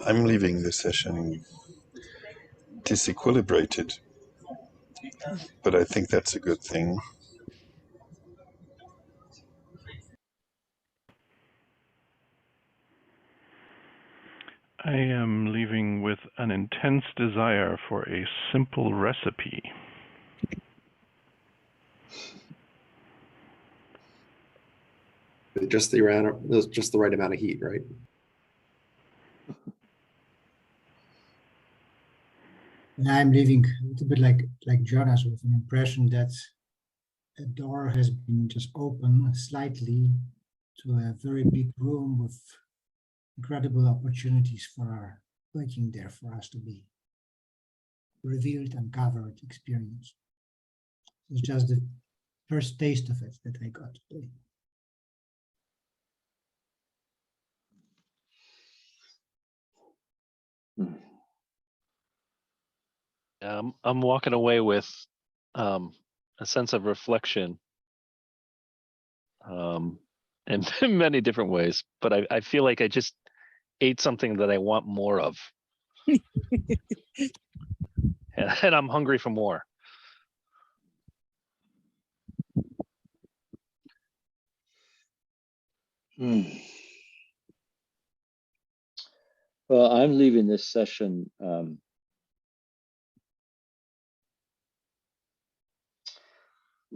I'm leaving the session disequilibrated, but I think that's a good thing. I am leaving with an intense desire for a simple recipe. Just the right amount of heat, right? And I'm leaving a little bit like Jonas, with an impression that a door has been just opened slightly to a very big room with incredible opportunities waiting there for us to be revealed, uncovered, experienced. It's just the first taste of it that I got today. I'm walking away with a sense of reflection in many different ways, but I feel like I just ate something that I want more of. and I'm hungry for more. Well, I'm leaving this session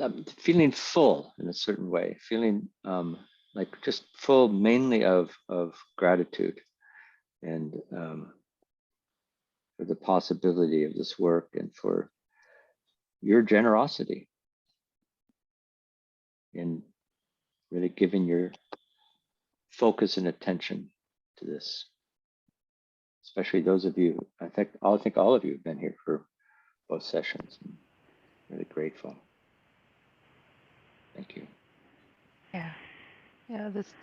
I'm feeling full in a certain way, feeling like just full mainly of gratitude and for the possibility of this work and for your generosity in really giving your focus and attention to this. Especially those of you, I think all of you have been here for both sessions. I'm really grateful. Thank you. Yeah, that's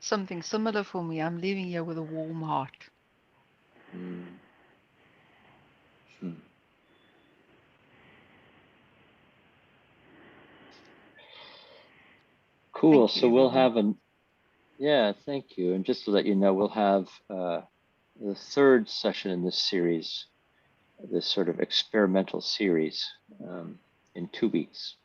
something similar for me. I'm leaving here with a warm heart. Cool. Thank you, So we'll everyone. have thank you. And just to let you know, we'll have the third session in this series, this sort of experimental series in 2 weeks.